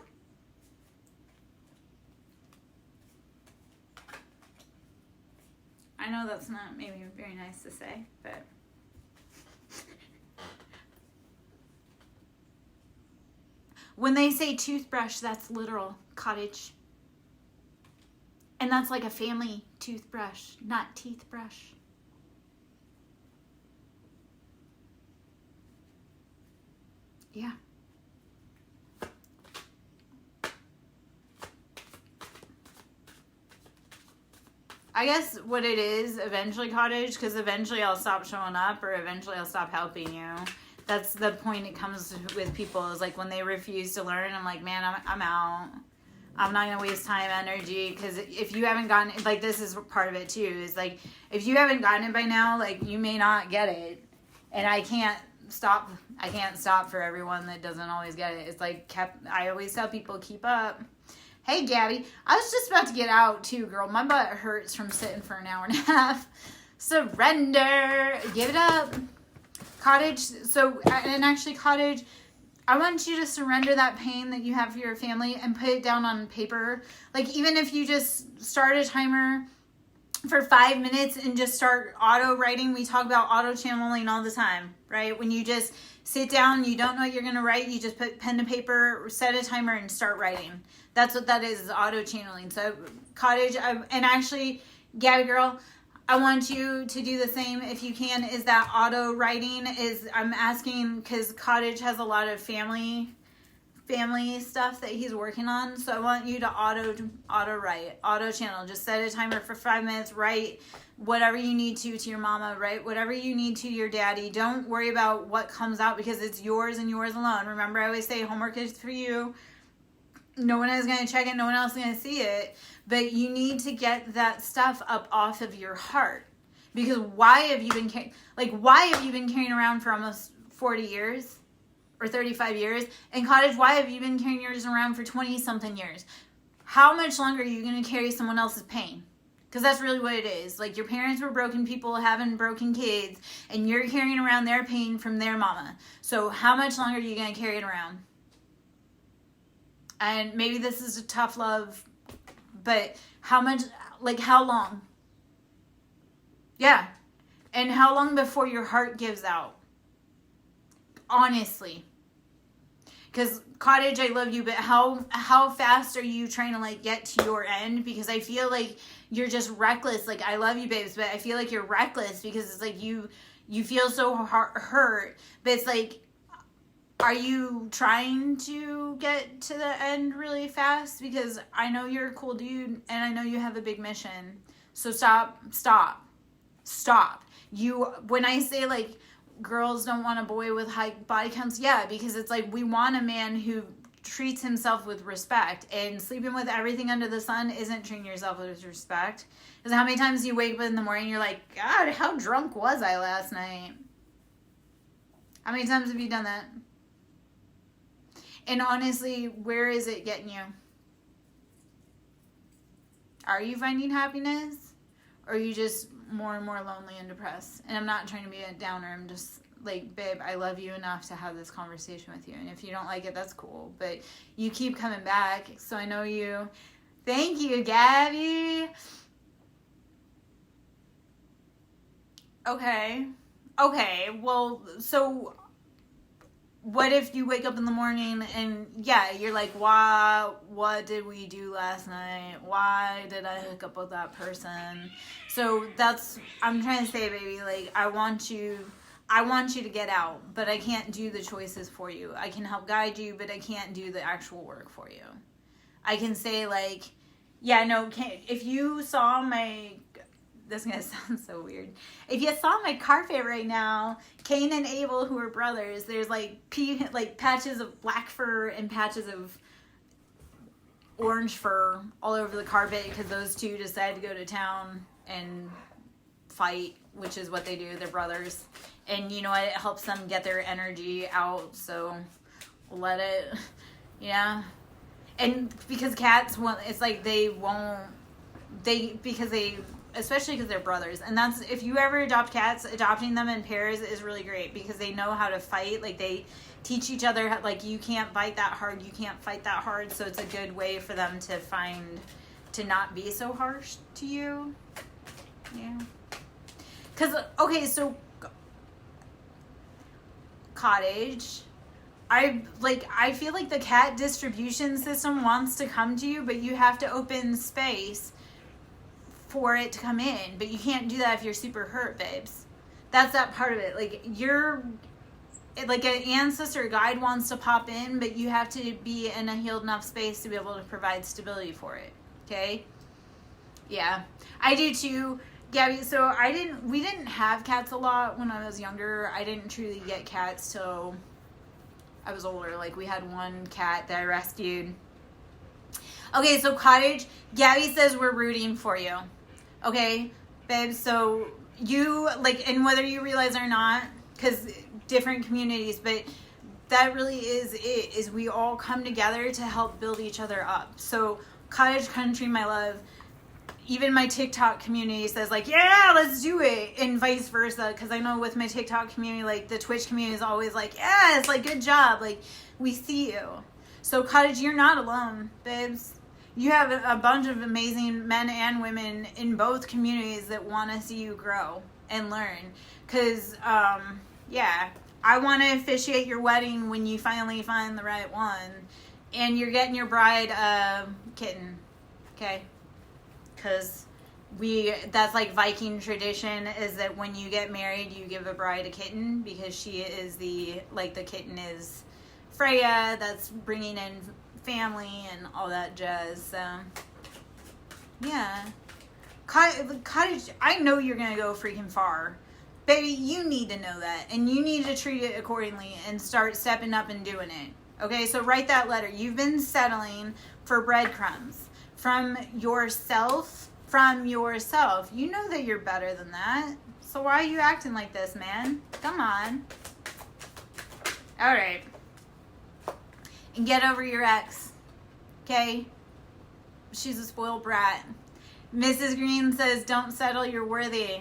I know that's not maybe very nice to say, but when they say toothbrush, that's literal, Cottage. And that's like a family toothbrush, not teeth brush. Yeah. I guess what it is eventually, Cottage, because eventually I'll stop showing up, or eventually I'll stop helping you. That's the point it comes with people, is like when they refuse to learn, I'm like, man, I'm out. I'm not going to waste time, energy, because if you haven't gotten it, like, this is part of it too, is like, if you haven't gotten it by now, like, you may not get it. And I can't stop for everyone that doesn't always get it. It's like, I always tell people, keep up. Hey, Gabby, I was just about to get out too, girl. My butt hurts from sitting for an hour and a half. Surrender. Give it up. Cottage. So, and actually, Cottage, I want you to surrender that pain that you have for your family and put it down on paper. Like, even if you just start a timer for 5 minutes and just start auto writing. We talk about auto channeling all the time, right? When you just sit down, you don't know what you're going to write, you just put pen to paper, set a timer, and start writing. That's what that is auto channeling. So, Cottage, and actually, Gabby girl, I want you to do the same if you can. Is that auto writing? I'm asking because Cottage has a lot of family stuff that he's working on. So I want you to auto write, auto channel. Just set a timer for 5 minutes. Write whatever you need to your mama. Write whatever you need to your daddy. Don't worry about what comes out because it's yours and yours alone. Remember, I always say homework is for you. No one is going to check it. No one else is going to see it. But you need to get that stuff up off of your heart. Because why have you been carrying around for almost 40 years or 35 years? And Cottage, why have you been carrying yours around for 20 something years? How much longer are you going to carry someone else's pain? Because that's really what it is. Like, your parents were broken people having broken kids, and you're carrying around their pain from their mama. So how much longer are you going to carry it around? And maybe this is a tough love, but how long? Yeah. And how long before your heart gives out? Honestly. Because, Cottage, I love you, but how fast are you trying to, get to your end? Because I feel like you're just reckless. Like, I love you, babes, but I feel like you're reckless because it's like you feel so hurt. But it's like, are you trying to get to the end really fast? Because I know you're a cool dude, and I know you have a big mission. So stop. When I say, girls don't want a boy with high body counts, yeah, because it's like we want a man who treats himself with respect, and sleeping with everything under the sun isn't treating yourself with respect. Because how many times do you wake up in the morning and you're like, God, how drunk was I last night? How many times have you done that? And honestly, where is it getting you? Are you finding happiness? Or are you just more and more lonely and depressed? And I'm not trying to be a downer. I'm just like, babe, I love you enough to have this conversation with you. And if you don't like it, that's cool. But you keep coming back. So I know you. Thank you, Gabby. Okay. Well, so what if you wake up in the morning and, yeah, you're like, wow, what did we do last night? Why did I hook up with that person? So I'm trying to say, baby, I want you to get out, but I can't do the choices for you. I can help guide you, but I can't do the actual work for you. I can say, if you saw this is going to sound so weird. If you saw my carpet right now, Cain and Abel, who are brothers, there's patches of black fur and patches of orange fur all over the carpet because those two decide to go to town and fight, which is what they do. They're brothers. And you know what? It helps them get their energy out. So let it, yeah. And because cats want, it's like they won't, especially because they're brothers. And that's, if you ever adopt cats, adopting them in pairs is really great because they know how to fight. Like they teach each other, like you can't bite that hard, you can't fight that hard. So it's a good way for them to not be so harsh to you. Yeah. Because, okay, so Cottage, I feel like the cat distribution system wants to come to you, but you have to open space for it to come in. But you can't do that if you're super hurt, babes. That's that part of it. Like, like an ancestor guide wants to pop in, but you have to be in a healed enough space to be able to provide stability for it. Okay? Yeah. I do too. Gabby, so we didn't have cats a lot when I was younger. I didn't truly get cats till I was older. Like, we had one cat that I rescued. Okay, so Cottage, Gabby says we're rooting for you. Okay, babe, so you, like, and whether you realize or not, because different communities, but that really is we all come together to help build each other up. So Cottage Country, my love, even my TikTok community says, like, yeah, let's do it, and vice versa, because I know with my TikTok community, like, the Twitch community is always like, yeah, it's like, good job, like, we see you. So Cottage, you're not alone, babes. You have a bunch of amazing men and women in both communities that want to see you grow and learn, because, yeah, I want to officiate your wedding when you finally find the right one, and you're getting your bride a kitten, okay? Because that's like Viking tradition, is that when you get married, you give a bride a kitten, because she is the kitten is Freya, that's bringing in family and all that jazz. So, yeah. Cottage, I know you're going to go freaking far. Baby, you need to know that, and you need to treat it accordingly and start stepping up and doing it. Okay, so write that letter. You've been settling for breadcrumbs from yourself. You know that you're better than that. So why are you acting like this, man? Come on. All right. And get over your ex. Okay? She's a spoiled brat. Mrs. Green says, don't settle, you're worthy.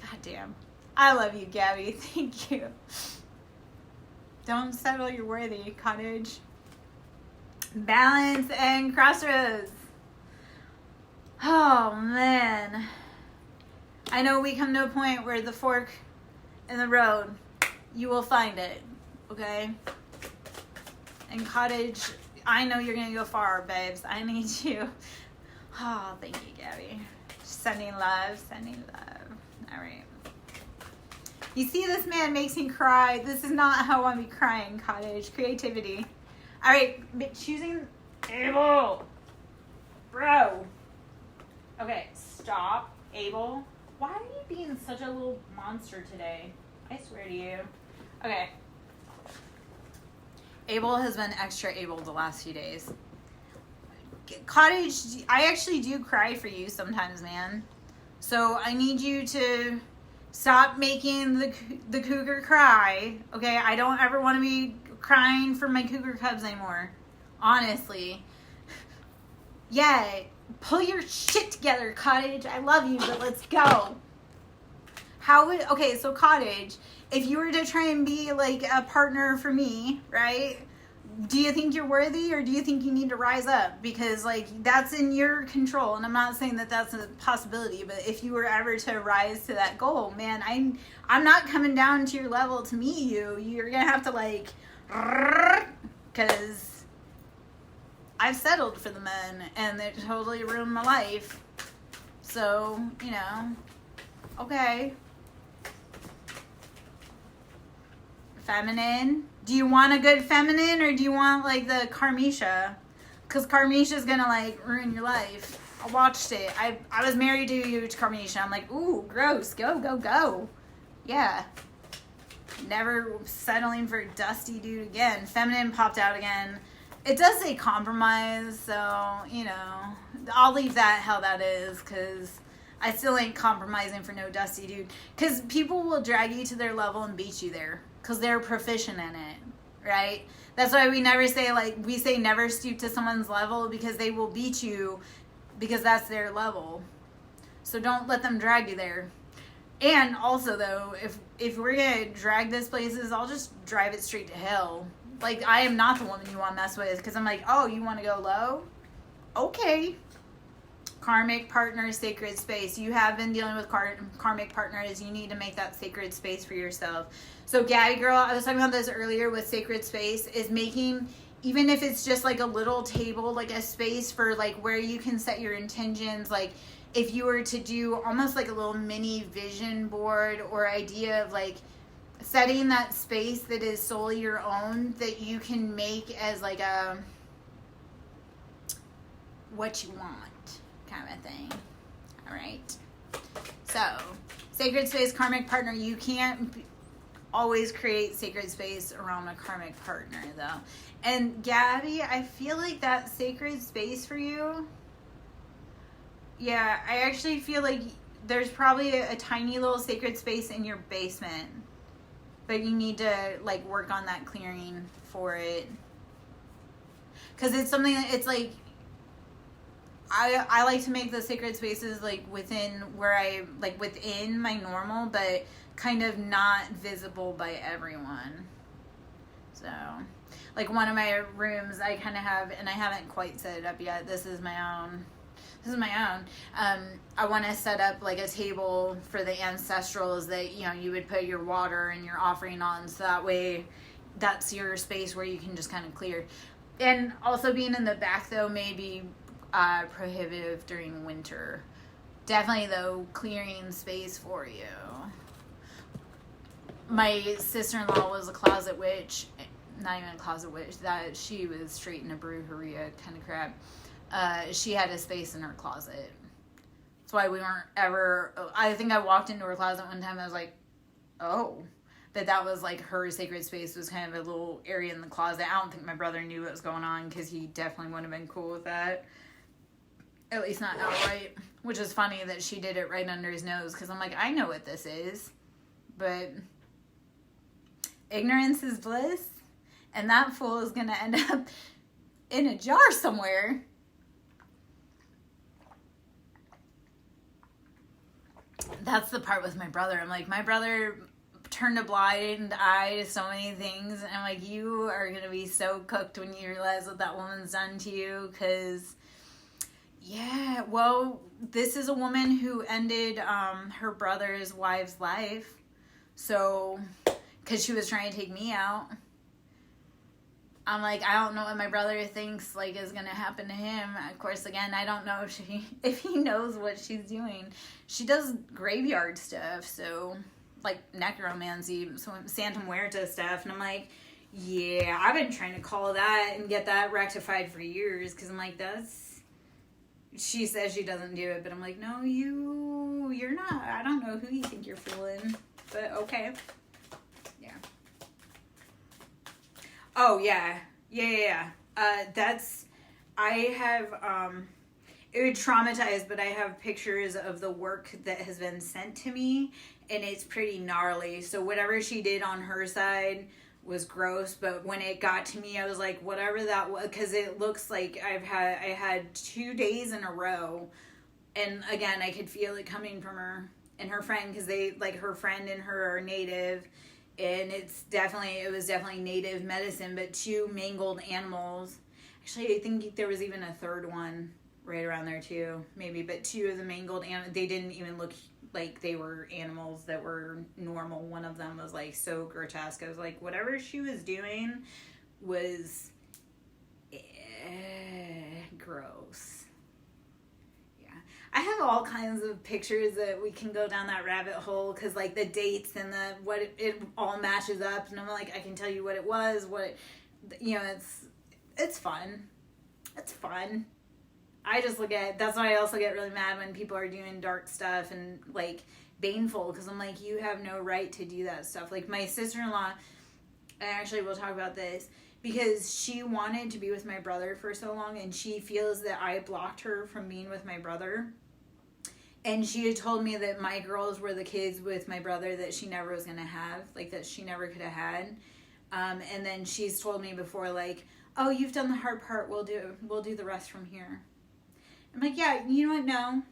God damn. I love you, Gabby. Thank you. Don't settle, you're worthy, Cottage. Balance and crossroads. Oh, man. I know we come to a point where the fork in the road, you will find it, okay? And Cottage, I know you're going to go far, babes. I need you. Oh, thank you, Gabby. Sending love. All right. You see, this man makes me cry. This is not how I want to be crying, Cottage. Creativity. All right, choosing Abel. Bro. Okay, stop. Abel. Why are you being such a little monster today? I swear to you. Okay. Abel has been extra Abel the last few days. Cottage, I actually do cry for you sometimes, man. So I need you to stop making the cougar cry. Okay, I don't ever want to be crying for my cougar cubs anymore. Honestly. Yeah, pull your shit together, Cottage. I love you, but let's go. Okay, so Cottage, if you were to try and be like a partner for me, right? Do you think you're worthy, or do you think you need to rise up? Because like that's in your control, and I'm not saying that that's a possibility, but if you were ever to rise to that goal, man, I'm not coming down to your level to meet you. You're gonna have to like, because I've settled for the men, and they totally ruined my life. So, you know, okay. Feminine. Do you want a good feminine, or do you want like the Carmisha? Because Carmisha's gonna like ruin your life. I watched it. I was married to Carmisha. I'm like, ooh, gross. Go. Yeah. Never settling for Dusty Dude again. Feminine popped out again. It does say compromise, so, you know, I'll leave that how that is, because I still ain't compromising for no Dusty Dude. Because people will drag you to their level and beat you there, because they're proficient in it, right? That's why we never say, like, we say never stoop to someone's level, because they will beat you, because that's their level. So don't let them drag you there. And also, though, if we're going to drag this places, I'll just drive it straight to hell. Like, I am not the woman you want to mess with, because I'm like, oh, you want to go low? Okay. Karmic partner, sacred space. You have been dealing with karmic partners. You need to make that sacred space for yourself. So, Gabby girl, I was talking about this earlier with sacred space, is making, even if it's just like a little table, like a space for like where you can set your intentions, like if you were to do almost like a little mini vision board or idea of like setting that space that is solely your own, that you can make as like a what you want kind of thing. All right. So, sacred space, karmic partner. You can't always create sacred space around a karmic partner, though. And Gabby, I feel like that sacred space for you, yeah, I actually feel like there's probably a tiny little sacred space in your basement, but you need to like work on that clearing for it, because it's something that it's like I like to make the sacred spaces like within where I like within my normal, but kind of not visible by everyone. So like one of my rooms I kind of have, and I haven't quite set it up yet, this is my own, I want to set up like a table for the ancestrals that, you know, you would put your water and your offering on, so that way that's your space where you can just kind of clear. And also being in the back though may be prohibitive during winter. Definitely though, clearing space for you. My sister-in-law was a closet witch, not even a closet witch, that she was straight in a brujeria kind of crap. She had a space in her closet. That's why we weren't ever, I think I walked into her closet one time and I was like, oh, that was like her sacred space, was kind of a little area in the closet. I don't think my brother knew what was going on, because he definitely wouldn't have been cool with that. At least not outright. Which is funny that she did it right under his nose, because I'm like, I know what this is. But ignorance is bliss, and that fool is going to end up in a jar somewhere. That's the part with my brother. I'm like, my brother turned a blind eye to so many things, and I'm like, you are going to be so cooked when you realize what that woman's done to you, because, yeah, well, this is a woman who ended her brother's wife's life, so, because she was trying to take me out. I'm like, I don't know what my brother thinks like is gonna happen to him. Of course, again, I don't know if he knows what she's doing. She does graveyard stuff, so like necromancy, so Santa Muerta stuff, and I'm like, yeah, I've been trying to call that and get that rectified for years, because I'm like, that's, she says she doesn't do it, but I'm like, no, you're not. I don't know who you think you're fooling, but okay. Oh, yeah. That's, I have, it would traumatize, but I have pictures of the work that has been sent to me, and it's pretty gnarly. So whatever she did on her side was gross, but when it got to me, I was like, whatever that was, because it looks like I had 2 days in a row, and again, I could feel it coming from her and her friend, because they, like, her friend and her are native. And it was definitely native medicine, but 2 mangled animals. Actually, I think there was even a third one right around there too, maybe. But 2 of the mangled animals, they didn't even look like they were animals that were normal. One of them was like so grotesque. I was like, whatever she was doing was gross. I have all kinds of pictures that we can go down that rabbit hole, because like the dates and it all matches up, and I'm like, I can tell you what it was, it's fun. It's fun. I just that's why I also get really mad when people are doing dark stuff and like baneful because I'm like, you have no right to do that stuff. Like my sister-in-law, and actually we'll talk about this, because she wanted to be with my brother for so long, and she feels that I blocked her from being with my brother. And she had told me that my girls were the kids with my brother that she never was going to have, like that she never could have had. And then she's told me before, like, oh, you've done the hard part, we'll do the rest from here. I'm like, yeah, you know what, no.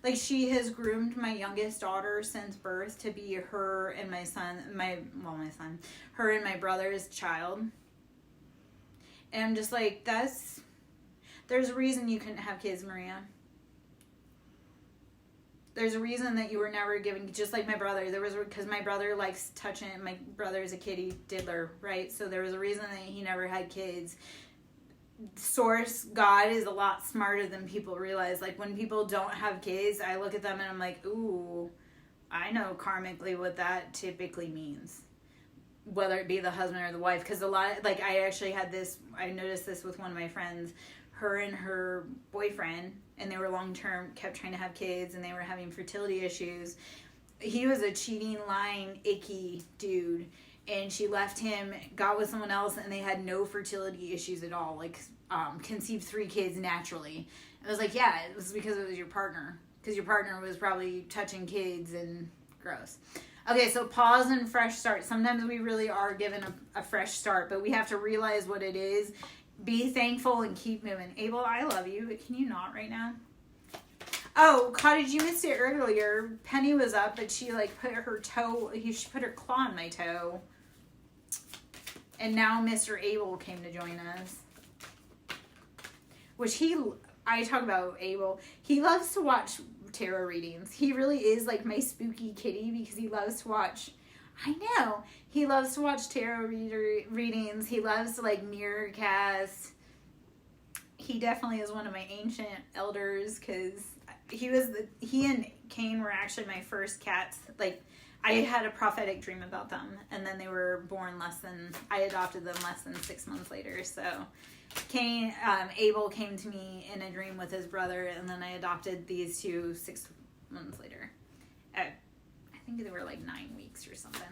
Like, she has groomed my youngest daughter since birth to be her and my son, her and my brother's child. And I'm just like, there's a reason you couldn't have kids, Maria. There's a reason that you were never given, just like my brother. Because my brother likes touching, my brother is a kitty diddler, right? So there was a reason that he never had kids. Source, God is a lot smarter than people realize. Like, when people don't have kids, I look at them and I'm like, ooh, I know karmically what that typically means. Whether it be the husband or the wife. Because I noticed this with one of my friends. Her and her boyfriend, and they were long-term, kept trying to have kids, and they were having fertility issues. He was a cheating, lying, icky dude, and she left him, got with someone else, and they had no fertility issues at all, like, conceived 3 kids naturally. I was like, yeah, it was because it was your partner, because your partner was probably touching kids and gross. Okay, so pause and fresh start. Sometimes we really are given a fresh start, but we have to realize what it is. Be thankful and keep moving. Abel, I love you, but can you not right now? Oh, Cottage, you missed it earlier. Penny was up, but she put her claw on my toe. And now Mr. Abel came to join us. I talk about Abel. He loves to watch tarot readings. He really is like my spooky kitty because he loves to watch. I know. He loves to watch tarot readings. He loves to mirror cast. He definitely is one of my ancient elders because he and Cain were actually my first cats. I had a prophetic dream about them, and then they were born I adopted them less than 6 months later. So Abel came to me in a dream with his brother, and then I adopted these 2 6 months later. I think they were 9 weeks or something.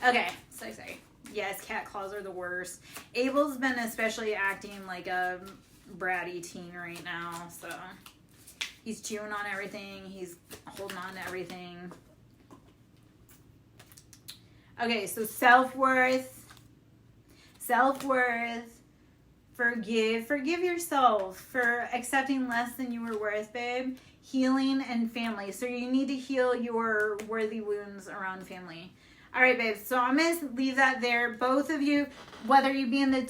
Okay, so sorry. Yes, cat claws are the worst. Abel's been especially acting like a bratty teen right now, so he's chewing on everything. He's holding on to everything. Okay, so self-worth. Forgive yourself for accepting less than you were worth, babe. Healing and family. So you need to heal your worthy wounds around family. All right, babe. So I'm going to leave that there. Both of you, whether you be in the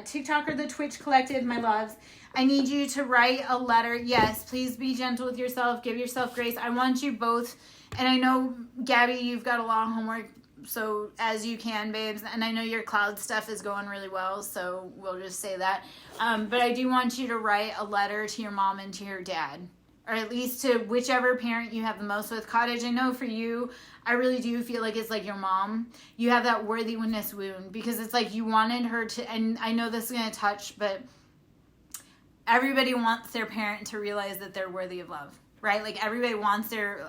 TikTok or the Twitch collective, my loves, I need you to write a letter. Yes, please be gentle with yourself. Give yourself grace. I want you both. And I know, Gabby, you've got a lot of homework. So as you can, babes, and I know your cloud stuff is going really well, so we'll just say that. But I do want you to write a letter to your mom and to your dad, or at least to whichever parent you have the most with. Cottage, I know for you, I really do feel like it's like your mom. You have that worthiness wound because it's like you wanted her to, and I know this is going to touch, but everybody wants their parent to realize that they're worthy of love. Right? Like everybody wants their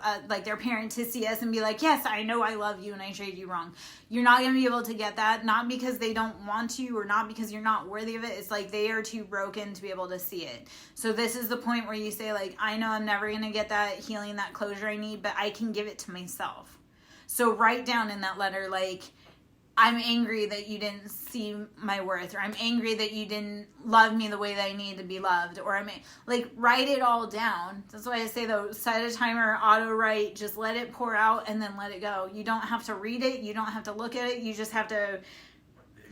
parent to see us and be like, yes, I know I love you and I treated you wrong. You're not going to be able to get that, not because they don't want to or not because you're not worthy of it. It's like they are too broken to be able to see it. So this is the point where you say I know I'm never going to get that healing, that closure I need, but I can give it to myself. So write down in that letter, I'm angry that you didn't see my worth, or I'm angry that you didn't love me the way that I need to be loved, or write it all down. That's why I say though, set a timer, auto write, just let it pour out and then let it go. You don't have to read it. You don't have to look at it. You just have to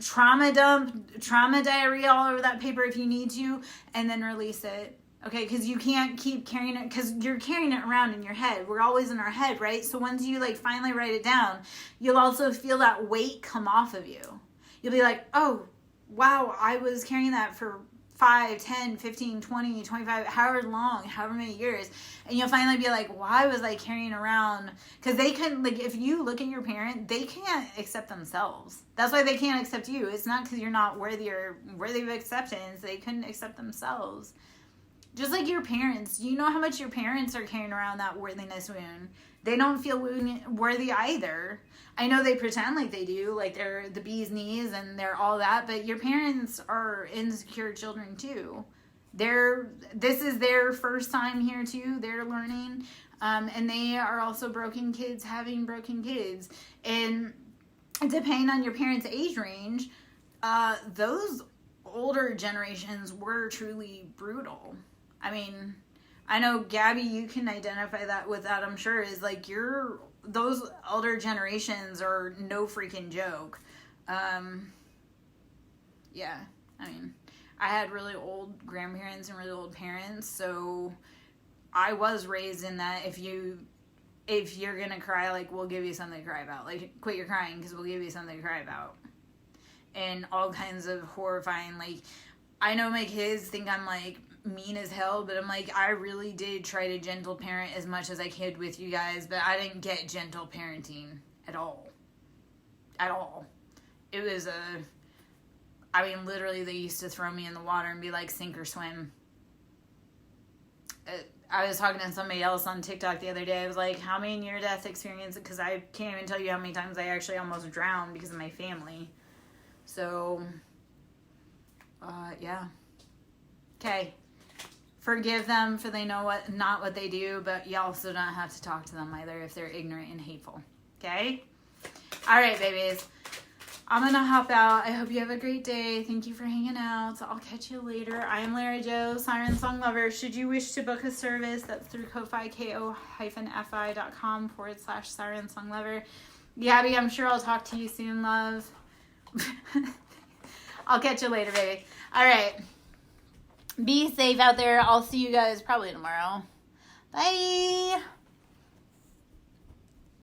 trauma dump, trauma diarrhea all over that paper if you need to, and then release it. Okay, because you can't keep carrying it, because you're carrying it around in your head. We're always in our head, right? So once you finally write it down, you'll also feel that weight come off of you. You'll be like, oh, wow, I was carrying that for 5, 10, 15, 20, 25, however many years. And you'll finally be like, why was I carrying around? Because they couldn't, if you look at your parent, they can't accept themselves. That's why they can't accept you. It's not because you're not worthy of acceptance. They couldn't accept themselves. Just like your parents. Do you know how much your parents are carrying around that worthiness wound? They don't feel worthy either. I know they pretend like they do, like they're the bee's knees and they're all that, but your parents are insecure children too. This is their first time here too. They're learning. And they are also broken kids having broken kids. And depending on your parents' age range, those older generations were truly brutal. I mean, I know, Gabby, you can identify that with that, I'm sure, is like those older generations are no freaking joke. Yeah, I mean, I had really old grandparents and really old parents, so I was raised in that if you're gonna cry, like, we'll give you something to cry about. Like, quit your crying because we'll give you something to cry about. And all kinds of horrifying, like, I know my kids think I'm, like, mean as hell, but I'm like, I really did try to gentle parent as much as I could with you guys, but I didn't get gentle parenting at all. At all. It was literally they used to throw me in the water and be like, sink or swim. I was talking to somebody else on TikTok the other day. I was like, how many near-death experiences? Because I can't even tell you how many times I actually almost drowned because of my family. So, yeah. Okay. Forgive them for they know not what they do, but you also don't have to talk to them either if they're ignorant and hateful. Okay? All right, babies. I'm going to hop out. I hope you have a great day. Thank you for hanging out. I'll catch you later. I am Lara Jo, Siren Song Lover. Should you wish to book a service, that's through Ko-Fi, ko-fi.com/Siren Song Lover. Gabby, I'm sure I'll talk to you soon, love. I'll catch you later, baby. All right. Be safe out there. I'll see you guys probably tomorrow. Bye.